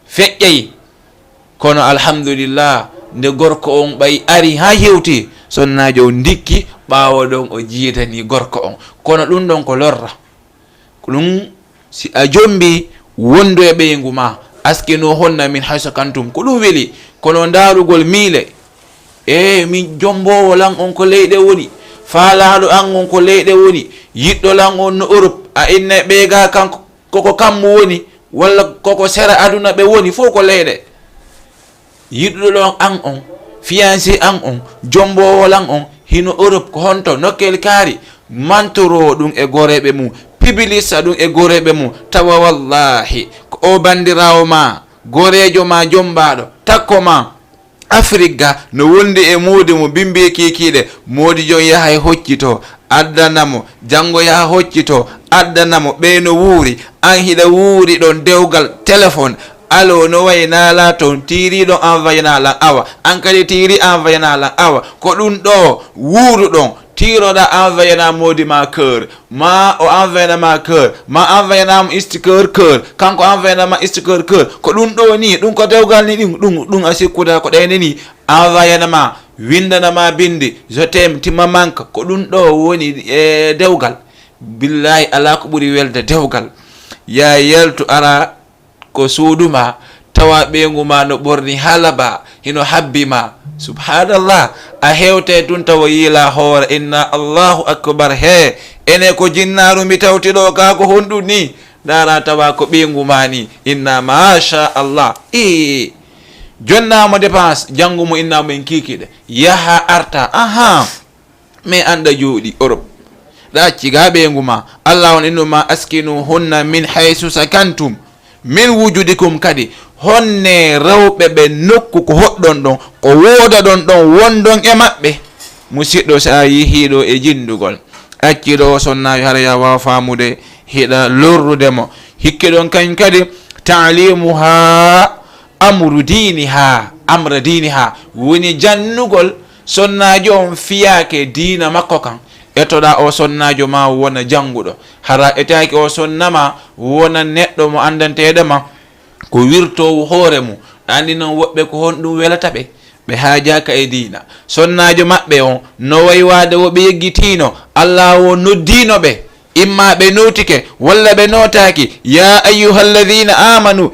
feƴƴay kono alhamdulillah nde gorko on ɓay ari ha hewti sonnajo o dikki ɓawo ɗon o jiitani gorko on kono ɗum ɗon ko lorra ɗum si a jombi wondu e ɓeygu ma askino honna min hayso kantum ko ɗum weeli kono darugol miile min jombowo lan on ko leyɗe woni faalaɗo an on ko leyɗe woni yiɗɗo lan on no Europe a inna ɓeega kanko koko kammu woni walla koko sera aduna ɓe woni fof ko leyɗe yiɗɗo ɗon an on fiancé an on jombowo lan on hino Europe ko honto nokkel kaari mantoro ɗum e goreɓe mum pibilissa ɗum e goreɓe mum tawa wallahi ko o bandirawo ma gorejo ma jombaɗo takko ma Afrique ga no wondi e moodi mo bimbi kikiɗe moodi jon yaha e hoccito addanamo janngo yaha hoccito addanamo ɓe no wuuri an hiɗa wuuri ɗon dewgal téléphone alo no wayi naala toon tiiriɗon envoyé nalan awa an kadi tiiri envoyé nalan awa ko ɗum ɗo wuuru ɗon tiroɗa envoyé na moodi ma cœur ma o envoyé ma cœur ma envoyé nama sticker cœur kanko envoyé nama sticker cœur ko ɗum ɗo ni ɗum ko dewgal ni ɗum a sikkuda ko ɗayne ni envoyé nama windanama bindi je t'aime timma manque ko ɗum ɗo woni e dewgal billahi ala ko ɓuri welde dewgal ya yaltu ara ko suuduma tawa ɓeygu ma no ɓorni halaba hino habbima subhanallah a hewte tun tawa yiila hoore inna allahu akbar he ene ko jinnaru mi tawtiɗo ka ko honɗum ni dara tawa ko ɓeygu ma ni inna masha allah jonnamo dépense janngumo innamo en kikiɗe yaha arta aha mais anda jooɗi Europe ɗacci ga ɓeygu ma allah on innuma askinu hunna min haysu sakantum min wujudikum kadi honne rewɓe ɓe nokku ko hoɗɗon ɗon ko wooda ɗon ɗon wondon e maɓɓe musidɗo sa yihiɗo e jindugol acciɗo o sonnajo hara ya wawa famude hiɗa lorrudemo hikke ɗon kañ kadi taalimuha amra diniha woni jannugol sonnajo on fiyake diina makko kan etoɗa o sonnajo ma wona jannguɗo hara etaki o sonnama wona neɗɗo mo andanteɗema ko wirtowo hoore mum andi noon woɓɓe ko honɗum welata ɓe haajaka e diina sonnajo maɓɓe on no waywade woɓe yeggitino allah o noddino ɓe imma ɓe notike walla ɓe notaki ya ayyuhalladhina amanu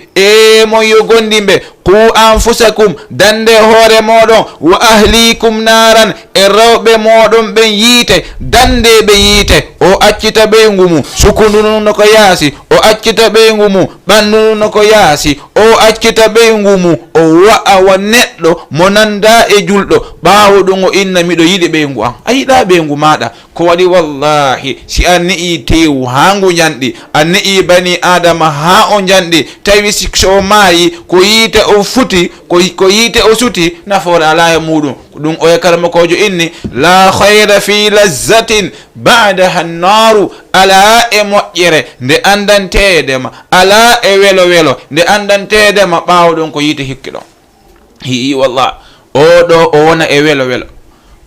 mon yo gondimɓe qu anfusakum dande hoore moɗon wa ahlikum naran e rewɓe moɗon ɓen yiite dande ɓe yiite o accita ɓeygu mum sukundu no ko yaasi o accita ɓeygu mum ɓandu no ko yaasi o accita ɓeygu mum o wa'awa neɗɗo mo nanda e julɗo ɓaawo ɗum o inna miɗo yiɗi ɓeygu an a yiɗa ɓeygu maɗa ko waɗi wallahi si a ne'i tewu ha ngu janɗi a ne'i bani adama ha o janɗi tawi so maayi ko yiite o futi ko yiite o suti nafoore ala e muɗum ɗum o yakarma kojo inni la khayra fi lazzatin ba'daha an-naru ala e moƴƴere nde andantedema ala e welo nde andantedema ɓawo ɗon ko yiite hikki ɗon hi wallah oɗo o wona e welo welo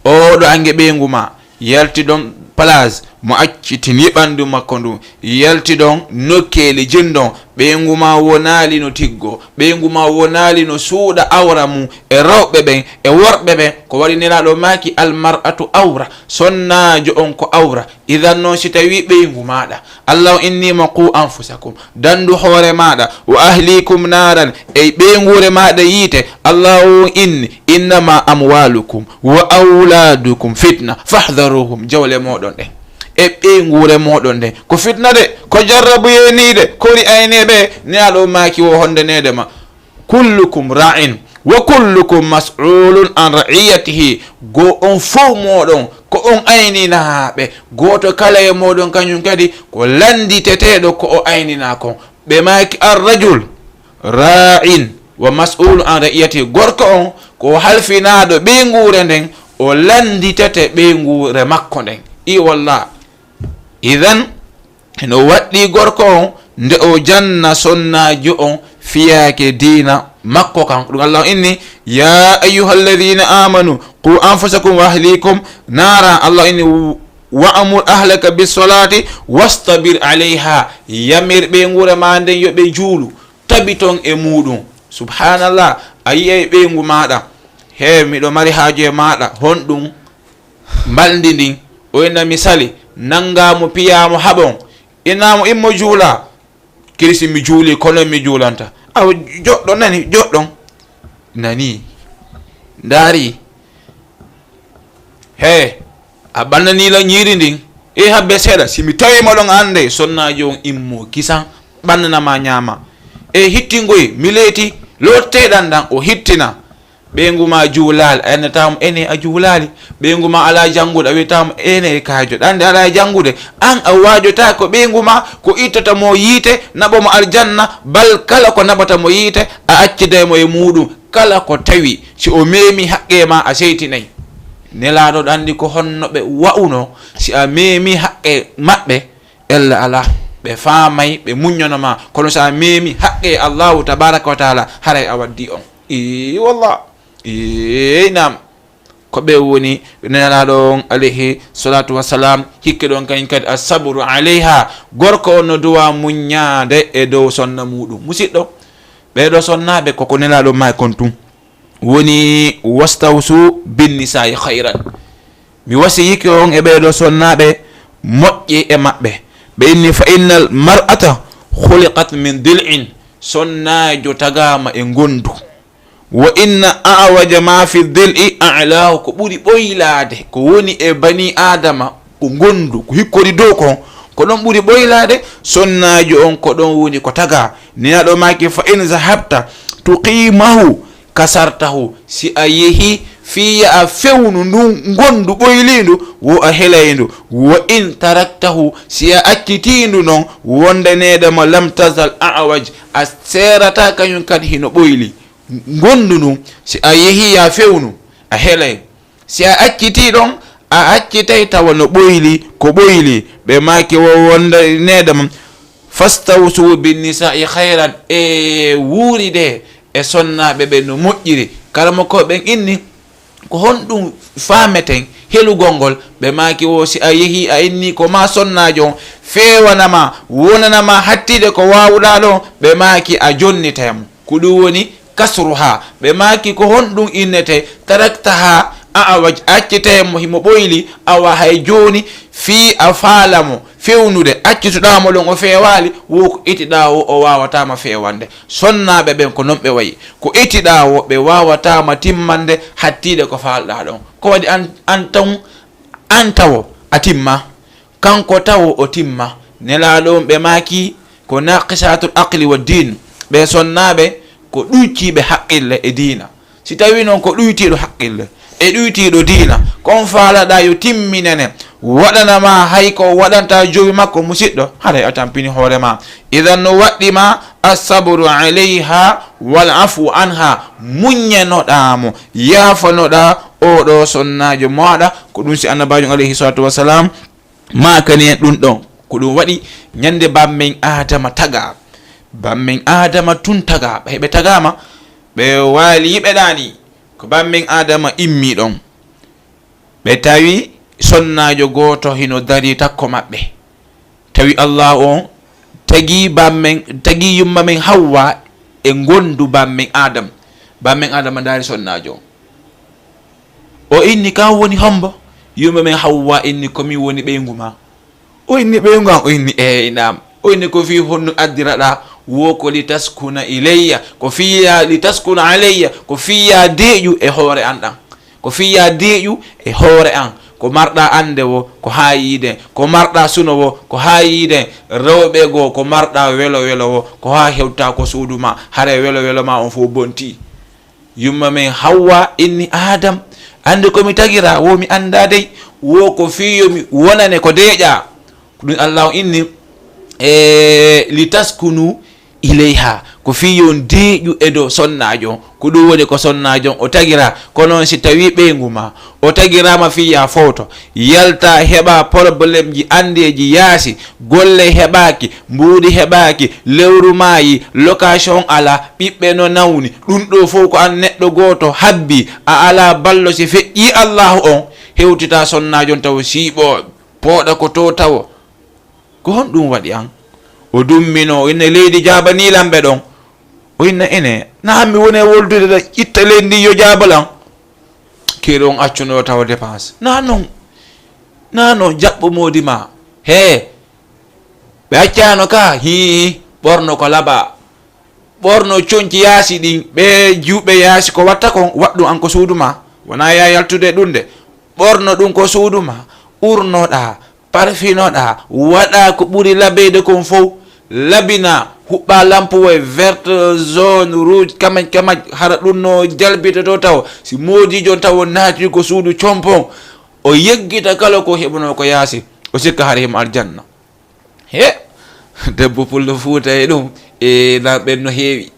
oɗo ange ɓeygu ma yalti ɗon place mo accitini ɓandu makko ndu yalti ɗon nokkeli jindon ɓeygu ma wonali no tiggo ɓeygu ma wonali no suuɗa awra mum e rewɓe ɓen e worɓe ɓen ko waɗi nelaɗo maki almar'atu awra sonnajo on ko awra idan noon si tawi ɓeygu maɗa allah innima qu anfusakum dandu hoore maɗa wa ahlikum naran e ɓeygure maɗa yiite allah inni innama amwalukum wa auladukum fitna fahdharuhum jawle moɗon ɗen e ɓeygure moɗon nde ko fitna de ko jarrabu yenide kori ayneɓe nelaɗo maki wo hondenede ma kullukum ra'in wa kullukum mas'ulun an ra'iyatihi go on fof moɗon ko on ayninaɓe goto kala e moɗon kañum kadi ko landiteteɗo ko o aynina kon ɓe maki arrajul ra'in wa mas'ulun an ra'iyatihi gorko on ko halfinaɗo ɓeygure nden o landitete ɓeygure makko nden i wallah idan no waɗɗi gorko on nde o janna sonnajo on fiyake dina makko kan ɗum allah inni ya ayuha alladina amanu qu anfusakum wa ahlikum nara allah inni wa'mur ahlaka bisolati wastabir alayha yamir ɓeygure ma nden yoɓe juulu tabiton e muɗum subhanallah a yi'ay ɓeygu maɗa he miɗo mari haaju e maɗa honɗum mbaldi ndin o inna misali nangamo piyamo haɓon inamo immo juula kirisi mi juuli kono mi juulanta aw joɗɗo nani joɗɗon nani ndaari he a ɓannanila ñiiri ndin e habbe seeɗa simi tawima ɗon ande sonnaji on immo kisan ɓannanama ñaama e hittingoy mi leeti lotteɗan ɗan o hittina ɓeygu ma juulali a ennatamo ene a juulali ɓeygu ma ala janngude a wiyatamo ene kajo ɗande ala janngude an a wajota ko ɓeygu ma ko ittata mo yiite naɓomo aljanna bal kala ko naɓata mo yiite a accidemo e muɗum kala ko tawi si o memi haqqe ma a seytinayi nelaɗo ɗandi ko honnoɓe wa'uno si a memi haqqe maɓɓe ella ala ɓe famay ɓe muññonoma kono sa memi haqqe allahu tabaraka wa taala haray a waddi on wallah nam ko ɓe woni nelaɗo on alayhi salatu wassalam hikke ɗon kañ kadi asabru alayha gorko on no duwa muññade e dow sonna muɗum musidɗo ɓeɗo sonnaɓe koko nelaɗo ma kon tum woni wastawsu binnisa'i hayran mi wasi hikki on e ɓeɗo sonnaɓe moƴƴi e maɓɓe ɓe inni fa innal mar'ata khuliqat min dil'in sonnajo tagama e gondu wa inna awaja ma fi dil'i a'lahu ko ɓuri ɓoylade ko woni e bani adama ko gondu ko hikkori dow kon ko ɗon ɓuri ɓoylade sonnajo on ko ɗon woni ko taga ninaɗo maki fa in zahabta tuqimahu kasartahu si a yehi fiya a fewnu ndu gondu ɓoylindu wo a helaydu wa in taraktahu si a accitindu noon wondanedemo lam tazal awaj a serata kañum kadi hino ɓoyli gondu ndu si a yehi ya fewnu a helay si a acciti ɗon a accitay tawa no ɓoyli ko ɓoyli ɓe maki wo wondanedemo fastawsu binnisa'i hayran e wuuri de e sonnaɓe ɓe no moƴƴiri karama ko ɓen inni ko honɗum fameten helugol ngol ɓe maki wo si a yehi a inni ko ma sonnajo on fewanama wonanama hattide ko wawɗa ɗon ɓe maki a jonnitamo ko ɗum woni kasruha ɓe maki ko honɗum innete taraktaha a accitemo himo ɓoyli awa hay joni fi a faalamo fewnude accituɗamo ɗon o fewali wo ko itiɗa wo o wawatama fewande sonnaɓe ɓen ko non ɓe wayi ko itiɗa wo ɓe wawatama timmande hattide ko falɗa ɗon ko waɗi an tawo a timma kanko tawo o timma nelaɗon ɓe maki ko naqisatul aqli wa din ɓe sonnaɓe ko ɗuytiɓe haqqille e dina si tawi noon ko ɗuytiɗo haqqille e ɗuytiɗo dina kon faalaɗa yo timminene waɗanama hay ko waɗanta jowi makko musidɗo haɗa a tampini hoorema idan no waɗɗima assabru alayha wal afu anha muññenoɗamo yafanoɗa oɗo sonnajo maɗa ko ɗum si annabajo alayhi salatu wassalam makani en ɗum ɗon ko ɗum waɗi ñande bammen adama taga bammen adama tun taga ɓe tagama ɓe waali ɓe ɗani ko bammin adama immi ɗon ɓe tawi sonnajo goto hino dari takko maɓɓe tawi Allah on tagi yumma men Hawwa e gondu bammin adama dari sonnajo o inni kan woni hombo yumma men Hawwa inni komi woni ɓeygu ma o inni ɓeygu am o inni nam o inni ko fi honno addiraɗa wo ko litaskuna ilayya ko fiya litaskuna alayya ko fiya deƴu e hoore an ɗan ko fiya deƴu e hoore an ko marɗa ande wo ko ha yiide ko marɗa suno wo ko ha yiide rewɓe goo ko marɗa welo wo ko ha hewta ko suudu ma hare welo ma on fo bonti yumma men Hawwa inni Adam ande komi tagira wo mi anda dey wo ko fiyomi wonane ko deƴa ɗum Allah inni litaskunu ilayha ko fiyon deƴu e dow sonnajo ko ɗum woni ko sonnajo o tagira ko noon si tawi ɓeygu ma o tagirama fiya foto yalta heɓa probléme ji andeji yaasi golle heɓaki mbuudi heɓaki lewru maayi location ala ɓiɓɓe no nawni ɗum ɗo fof ko an neɗɗo goto habbi a ala ballo si feƴƴi Allahu on hewtita sonnajo taw siiɓo pooɗa ko to tawo ko hon ɗum waɗi an o dummino inne leydi jabanilamɓe ɗon o inna ene na mi woni woldude ɗa itta leydi ndi yo jabalan keeri on accuno tawa dépense na non jaɓɓo modi ma he ɓe accano ka hi ɓorno ko laaɓa ɓorno coñci yaasi ɗin ɓe juuɓe yaasi ko watta kon waɗɗum an ko suudu ma wona ya yaltude ɗum de ɓorno ɗum ko suudu ma urnoɗa parfinoɗa waɗa ko ɓuri labeyde kon fof labina huɓɓa lampowo e verte jaune rouge kamaj hara ɗum no jalbita to taw si modijo taw naati ko suudu compon o yeggita kala ko heɓuno ko yaasi o sikka hara himo aljanna he debbo pullo Fuuta e ɗum e ɓen no heewi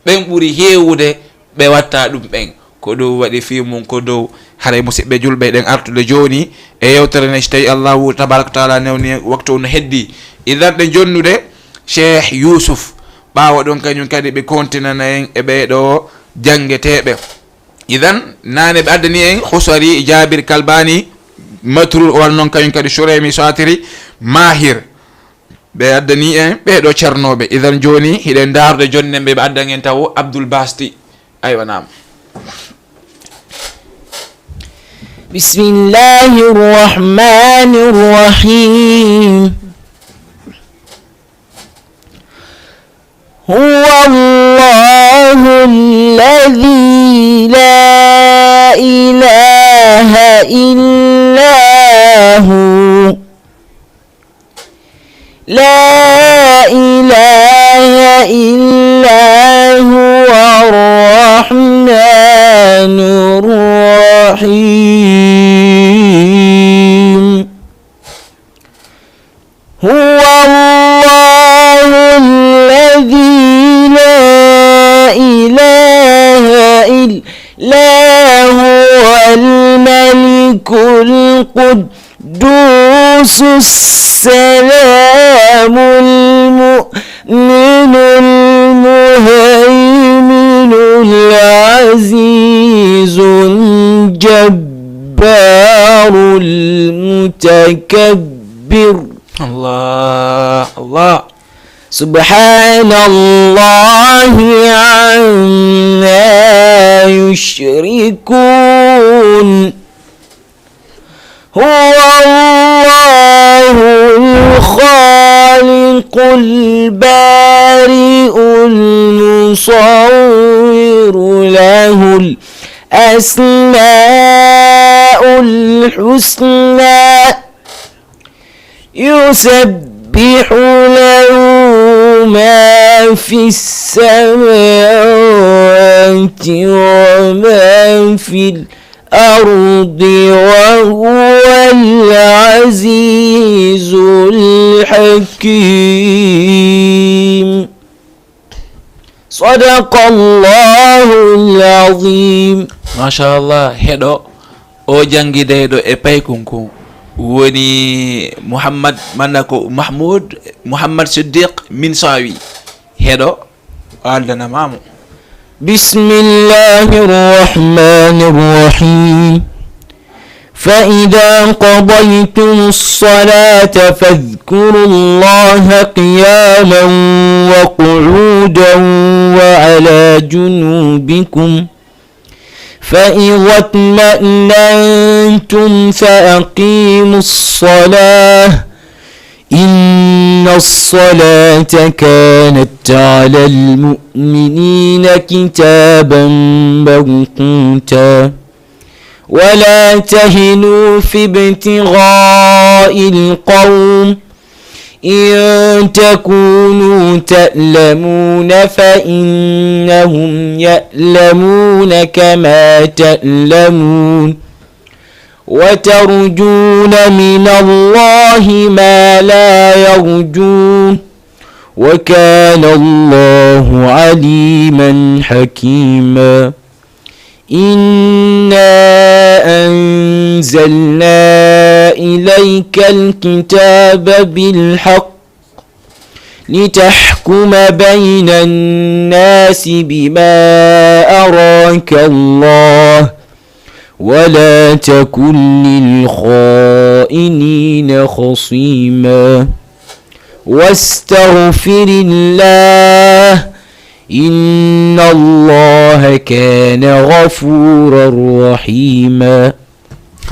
ɓen ɓuri heewude ɓe watta ɗum ɓen ko ɗum waɗi fimum ko dow haray musidɓe julɓe ɗen artude joni e yewtere nde so tawi Allahu tabaraka taala newni waktu no heddi idan ɗe jonnude Cheikh Yousuf ɓawa ɗon kañum kadi ɓe continana en e ɓeɗo janggueteɓe idan nane ɓe addani en Husari Jabir Kalbani matrul wal noon kañum kadi Shuraymi Satiri Mahir ɓe addani en ɓeɗo ceernoɓe idan joni hiɗen darde jonne ɓe addan en taw Abdoul Basti aywa nam Bismillahir Rahmanir Rahim Huwa Allahu alladhi la ilaha illa hu La ilaha illa huwa ar-Rahmanur Rahim Huwa Allahu alladhi la ilaha illa huwa al-Malikul Quddus السلام المؤمن المهيمن العزيز الجبار المتكبر الله سبحان الله عما يشركون هو الله الخالق البارئ المصور له الأسماء الحسنى يسبح له ما في السماوات وما في الأرض وهو العزيز الحكيم صدق الله العظيم ما شاء الله هدو o jangideɗo e paykunku woni Muhammad manako Muhammad Siddiq min sawi heɗo aldanamamo بسم الله الرحمن الرحيم فإذا قضيتم الصلاة فاذكروا الله قياما وقعودا وعلى جنوبكم فإذا اطمأننتم فأقيموا الصلاة إن الصلاة كانت على المؤمنين كتابا موقوتا ولا تهنوا في ابتغاء القوم إن تكونوا تألمون فإنهم يألمون كما تألمون وترجون من الله ما لا يرجون وكان الله عليما حكيما إنا أنزلنا إليك الكتاب بالحق لتحكم بين الناس بما أراك الله ولا تكن للخائنين خصيما واستغفر الله إن الله كان غفورا رحيما.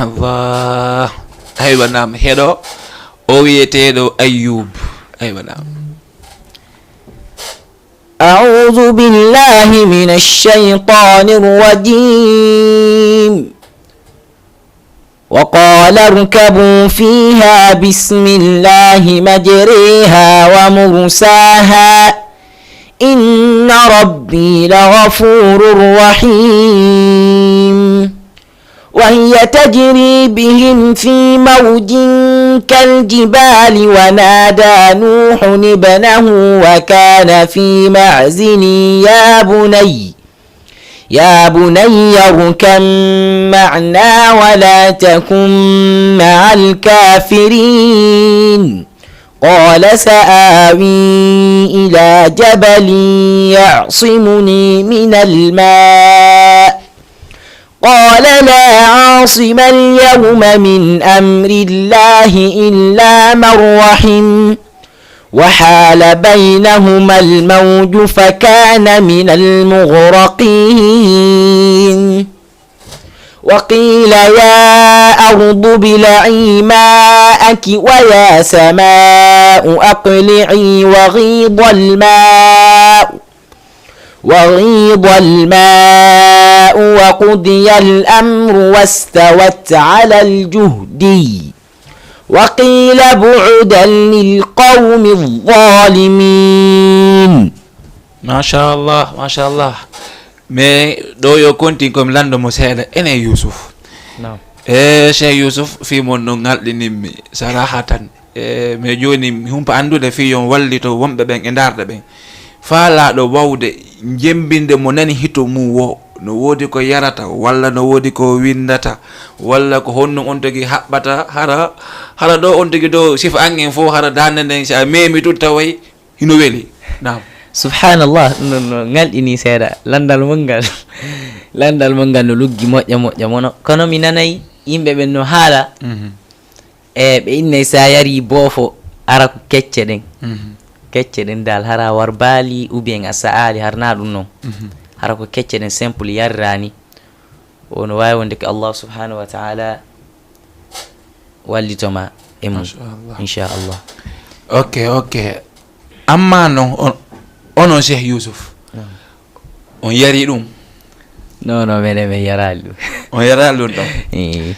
الله. أيوة نعم هذا أويتيدو أيوب. أيوة نعم. أعوذ بالله من الشيطان الرجيم. وقال اركبوا فيها بسم الله مجريها ومرساها إن ربي لغفور رحيم وهي تجري بهم في موج كالجبال ونادى نوح ابنه وكان في معزل يا بني اركب معنا ولا تكن مع الكافرين قال سآوي إلى جبل يعصمني من الماء قال لا عاصم اليوم من أمر الله إلا من رحم وحال بينهما الموج فكان من المغرقين وقيل يا أرض ابلعي ماءك ويا سماء أقلعي وغيض الماء وقضي الأمر واستوت على الجهدي وقيل بعدا للقوم الظالمين. ما شاء الله ما شاء الله. mais ɗo yo kontin komi landomo seeɗa ene Yusuf. Naam. Cheikh Yusuf fimon no ngalɗinimmi sarahatan mais joni mi humpa andude fi yon wallito wonɓe ɓen e darɗe ɓen faalaɗo wawde jembinde mo nani hito mum wo no woodi ko yarata walla no woodi ko windata walla ko honno on tagi haɓɓata hara ɗo on tagi ɗo sifa an en fof hara dande nden sa memi tut taway hino weeli. Naam. Subhanallah no ngalɗini seeɗa landal mongal no luggi moƴƴa mono kono mi nanayi yimɓe ɓen no haala e ɓe innay sa yari boofo ara ko kecce ɗen dal hara war baali ou bien a sa'ali harna ɗum noon hara ko kecce ɗen simple yarrani wono wawi wonde ko Allah subhanahu wa ta'ala wallitoma e mum inchallah. ok amma noon onon Cheikh Yusuf on yari ɗum? non minen min yarali ɗum. on yarali ɗum ɗon?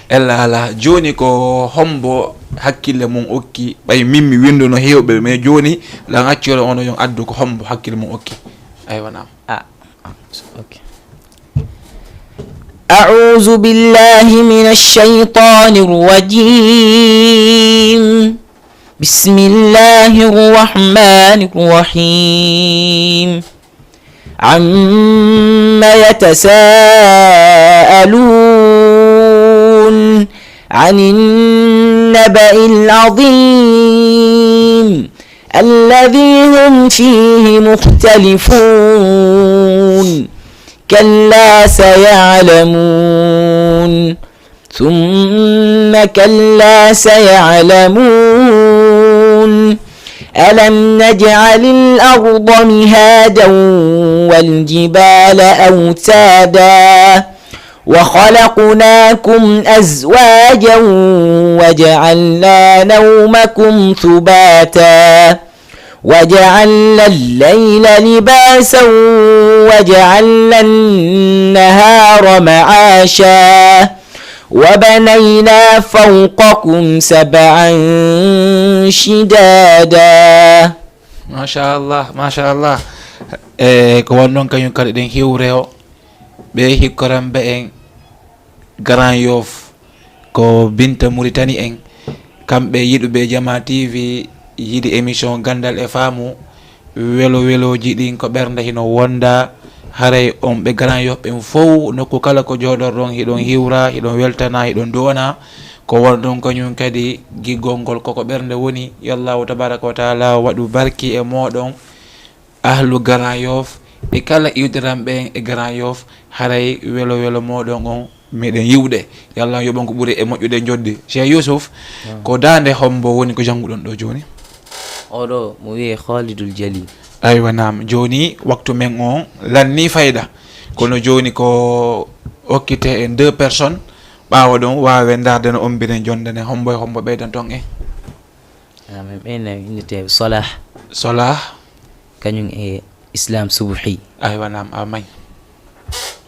ella ala joni ko hombo hakkille mum okki ɓay min mi winduno hewɓe mais joni lan accure ono yon addu ko hombo hakkille mum okki. aywa nam. okay. أعوذ بالله من الشيطان الرجيم بسم الله الرحمن الرحيم عما يتساءلون عن النبأ العظيم الذي هم فيه مختلفون كلا سيعلمون ثم كلا سيعلمون ألم نجعل الأرض مهادا والجبال أوتادا وخلقناكم أزواجا وجعلنا نومكم سباتا وجعلنا الليل لباسا وجعلنا النهار معاشا وبنينا فوقكم سبعا شدادا. ما شاء الله ما شاء الله. ko wonnon kañum kadi ɗen hiwreo ɓe hikkoran be en Grand Yoff ko Binta Mauritanie en kamɓe yiɗuɓe Jama TV yiɗi émission gandal e faamu welo weloji ɗin ko ɓernde hino wonda haray on ɓe Grand Yoff ɓen fof nokku kala ko jooɗorɗon hiɗon hiwra hiɗon weltana hiɗon duwana ko wonɗon kañum kadi giggol ngol koko ɓernde woni. Yallahu tabaraka wa taala waɗu barki e moɗon ahlu Grand Yoff e kala iwdiranɓe e Grand Yoff haray welo welo moɗon on meɗen yiwɗe. Yallah yoɓon ko ɓuuri e moƴƴude joddi. Cheikh Yousuf ko dande hombo woni ko janguɗon ɗo joni? oɗo mo wiye Khalidul Jalil. aywa nam joni waktu men on lanni fayda kono joni ko okkite en 2 personnes ɓawa ɗon wawe darde no ombiren jondane hombo e hombo ɓeydan ton en. min ɓeyne innete Salah kañum e Islam Subhi. aywa nam a may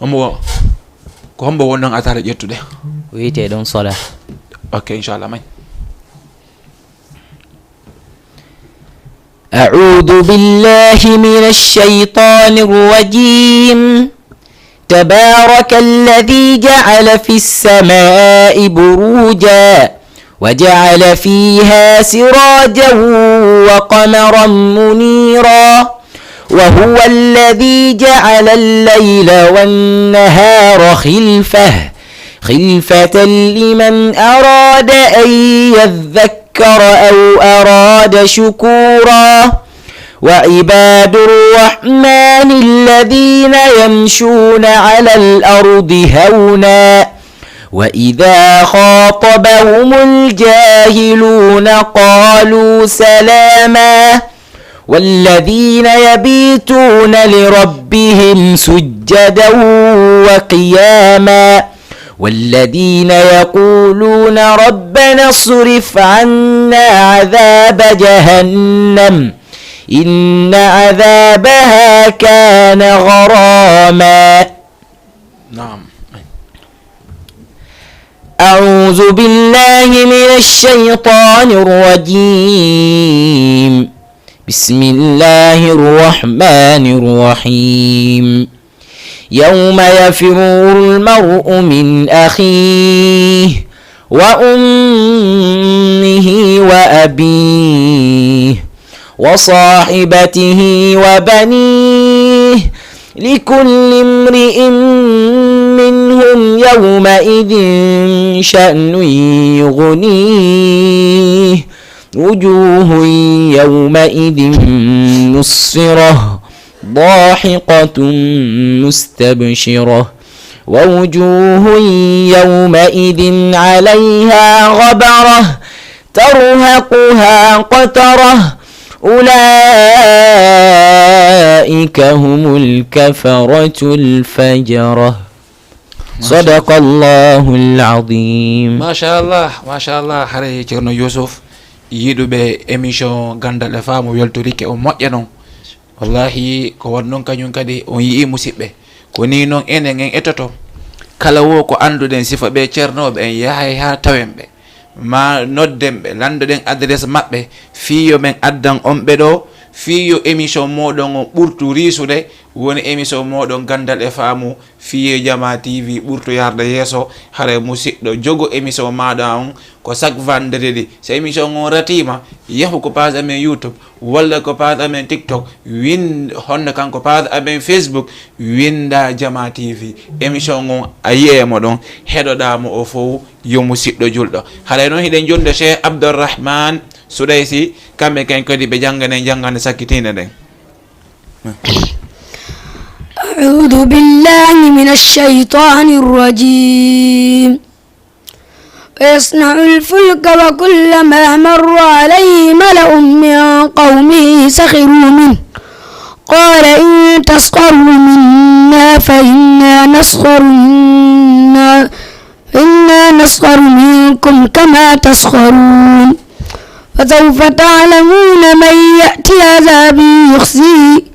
hombo ko hombo wonɗon atare ƴettude wiyete ɗon Salah. ok inchallah may. أعوذ بالله من الشيطان الرجيم تبارك الذي جعل في السماء بروجا وجعل فيها سراجا وقمرا منيرا وهو الذي جعل الليل والنهار خلفة لمن أراد أن يذكر أو أراد شكورا وعباد الرحمن الذين يمشون على الأرض هونا وإذا خاطبهم الجاهلون قالوا سلاما والذين يبيتون لربهم سجدا وقياما والذين يقولون ربنا اصرف عنا عذاب جهنم إن عذابها كان غراما. نعم. أعوذ بالله من الشيطان الرجيم بسم الله الرحمن الرحيم يوم يفر المرء من أخيه وأمه وأبيه وصاحبته وبنيه لكل امرئ منهم يومئذ شأن يغنيه وجوه يومئذ مسفرة ضاحكة مستبشرة ووجوه يومئذ عليها غبرة ترهقها قترة أولئك هم الكفرة الفجرة. صدق الله العظيم. ما شاء الله ما شاء الله. حري Ceerno Yousuf yiɗuɓe émission gandal e faamu weltorike o moƴƴa noon wallahi ko won noon kañum kadi on yii musidɓe ko ni noon enen en etoto kala wo ko anduɗen sifa ɓe ceernoɓe en yahay ha tawen ɓe ma nodden ɓe landoɗen adresse maɓɓe fiyo men addan on ɓe ɗo fiyo émission moɗon on ɓurtu risude woni émission moɗon gandal e faamu fiye Jama TV ɓurtu yarde yeeso hare musidɗo jogo émission maɗa on ko chaque vendredi so émission on ratima yahu ko page amen YouTube walla ko page amen TikTok honno kanko page amen Facebook winda Jama TV émission on a yiyemo ɗon heɗoɗamo o fof yo musidɗo julɗo haɗa noon hiɗen jonde Cheikh Abdourahmane Soudaysi kamɓe ken kadi ɓe jangane sakkitinde nden. أعوذ بالله من الشيطان الرجيم ويصنع الفلك وكلما مر عليه ملأ من قومه سخروا منه قال إن تسخروا منا فإنا نسخر منكم كما تسخرون فسوف تعلمون من يأتي عذاب يخزيه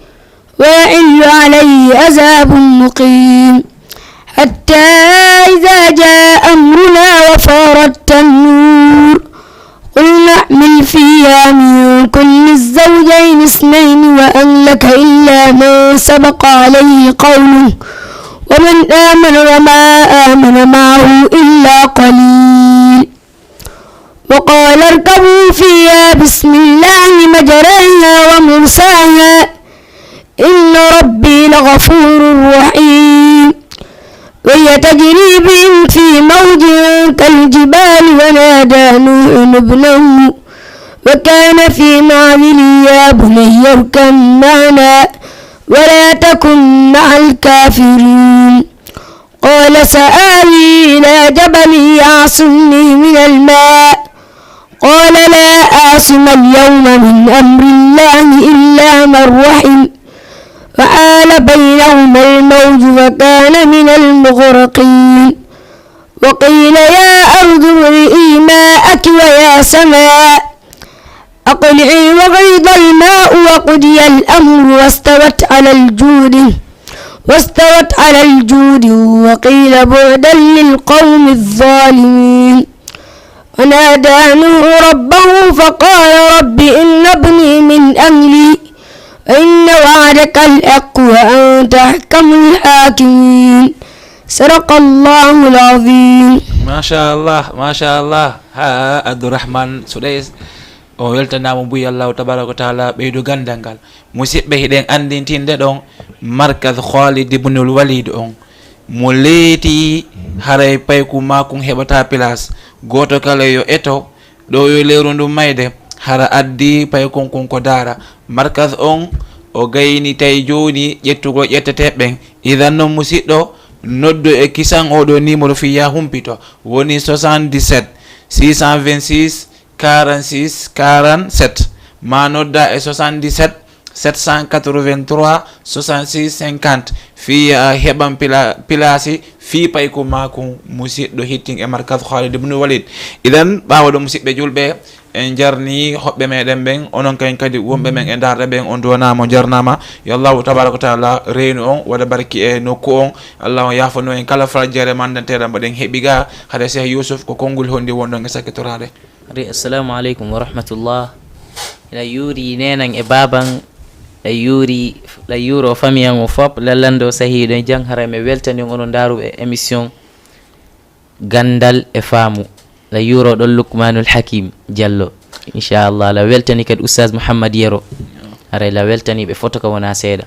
ويحل عليه عذاب مقيم حتى إذا جاء أمرنا وفارت النور قل نحمل فيها من كل الزوجين اثنين وأهلك إلا من سبق عليه قوله ومن آمن وما آمن معه إلا قليل وقال اركبوا فيها بسم الله مجراها ومرساها إن ربي لغفور رحيم وهي تجري بهم في موج كالجبال ونادى نوح ابنه وكان في معزل يا بني اركب معنا ولا تكن مع الكافرين قال سآوي إلى جبل يعصمني من الماء قال لا أعصم اليوم من أمر الله إلا من رحم وحال بينهما الموج فكان من المغرقين وقيل يا أرض ابلعي ماءك ويا سماء أقلعي وغيض الماء وقضي الأمر واستوت على الجود وقيل بعدا للقوم الظالمين ونادى نوح ربه فقال رب إن ابني من أهلي وإن وعدك الحق وأنت أحكم الحاكمين صدق الله العظيم. ما شاء الله ha Abdourahmane Soudais o weltanama mbuyi Allahu tabaraka wa taala ɓeydu gandal ngal musidɓe hiɗen andintinde ɗon markaz Khalid ibnul Walid on mo leeti haray payku makum heɓata place goto kala yo eto ɗo yo lewru ndu mayde hara addi paykon kon ko dara markaz on o gayni tay joni ƴettugo ƴetteteɓen idan noon musidɗo noddu e kisan oɗo numéro fiya humpito woni 77 626 46 47 ma nodda e 77 783 66 50 fiya heɓan pilasi fi payko makum musidɗo hitting e markaz Khalid ibn Walid idan ɓawaɗo musidɓe julɓe en jarni hoɓɓe meɗen ɓen onon kayen kadi wonɓe men e darɗe ɓen on donama jarnama yo Allahu tabaraka wa taala reynu on waɗa barki e nokku on Allah yafano en kala frajere mandanteɗam mbaɗen heeɓi ga haade Cheikh Yousuf ko konngol hondi wonɗon e sakkitorade ari assalamu aleykum wa rahmatullah ila yuuri nenan e baban la yuro famille o fop lallando sahiɗo e jang hara mi weltani on onon daruɓe émission gandal e faamu la yuro ɗon Lukmanul Hakim Diallo inchallah la weltani kadi oustaz Mouhammad Yero haray la weltani ɓe foto ka wona seeɗa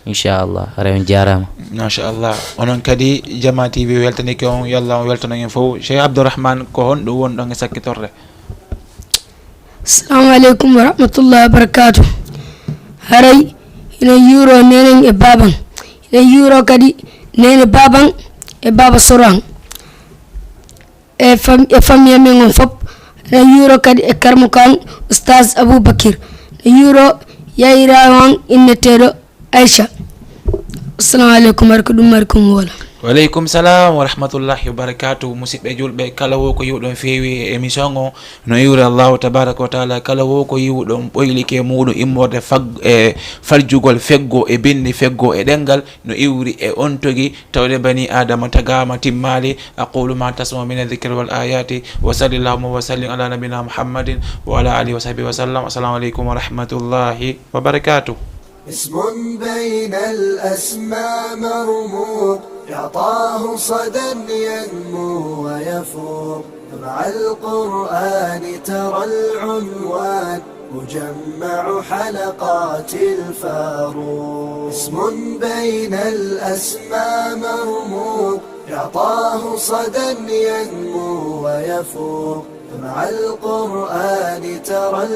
inchallah haray on jarama machallah onon kadi Jama TV weltani ke on yallah on weltano en fof Cheikh Abdourahmane ko hon ɗum woni ɗon e sakkitorde. Assalamu aleykum wa rahmatullahi wa barakatuh. haray ina yuro nenen e baban ina yuro kadi nene baban e baba Soran e famille men on fop ina yuro kadi e karmo kan oustaz Aboubakir ina yuro yayirawan inneteɗo Aisha. assalamu aleykum barka ɗum mari ko mo wala. waleykum salam wa rahmatullahi wa barakatuh musidɓe julɓe kala wo ko yiwɗon feewi e émission o no iwri Allahu tabaraka wa taala kala wo ko yiwɗon ɓoylike muɗum immorde faljugol feggo e bindi feggo e ɗengal no iwri e on togi tawde bani adama tagama timmali aqulu ma tasma min adh-dhikri wal ayati wa sallallahu wa sallim ala nabina muhammadin wa ala alihi wa sahbihi wa sallam. assalamu aleykum wa rahmatullahi wa barakatuh. اسم بين الأسماء مرموق يعطاه صدى ينمو ويفوق مع القرآن ترى العنوان مجمع حلقات الفاروق. اسم بين الأسماء مرموق يعطاه صدى ينمو ويفوق مع القرآن ترى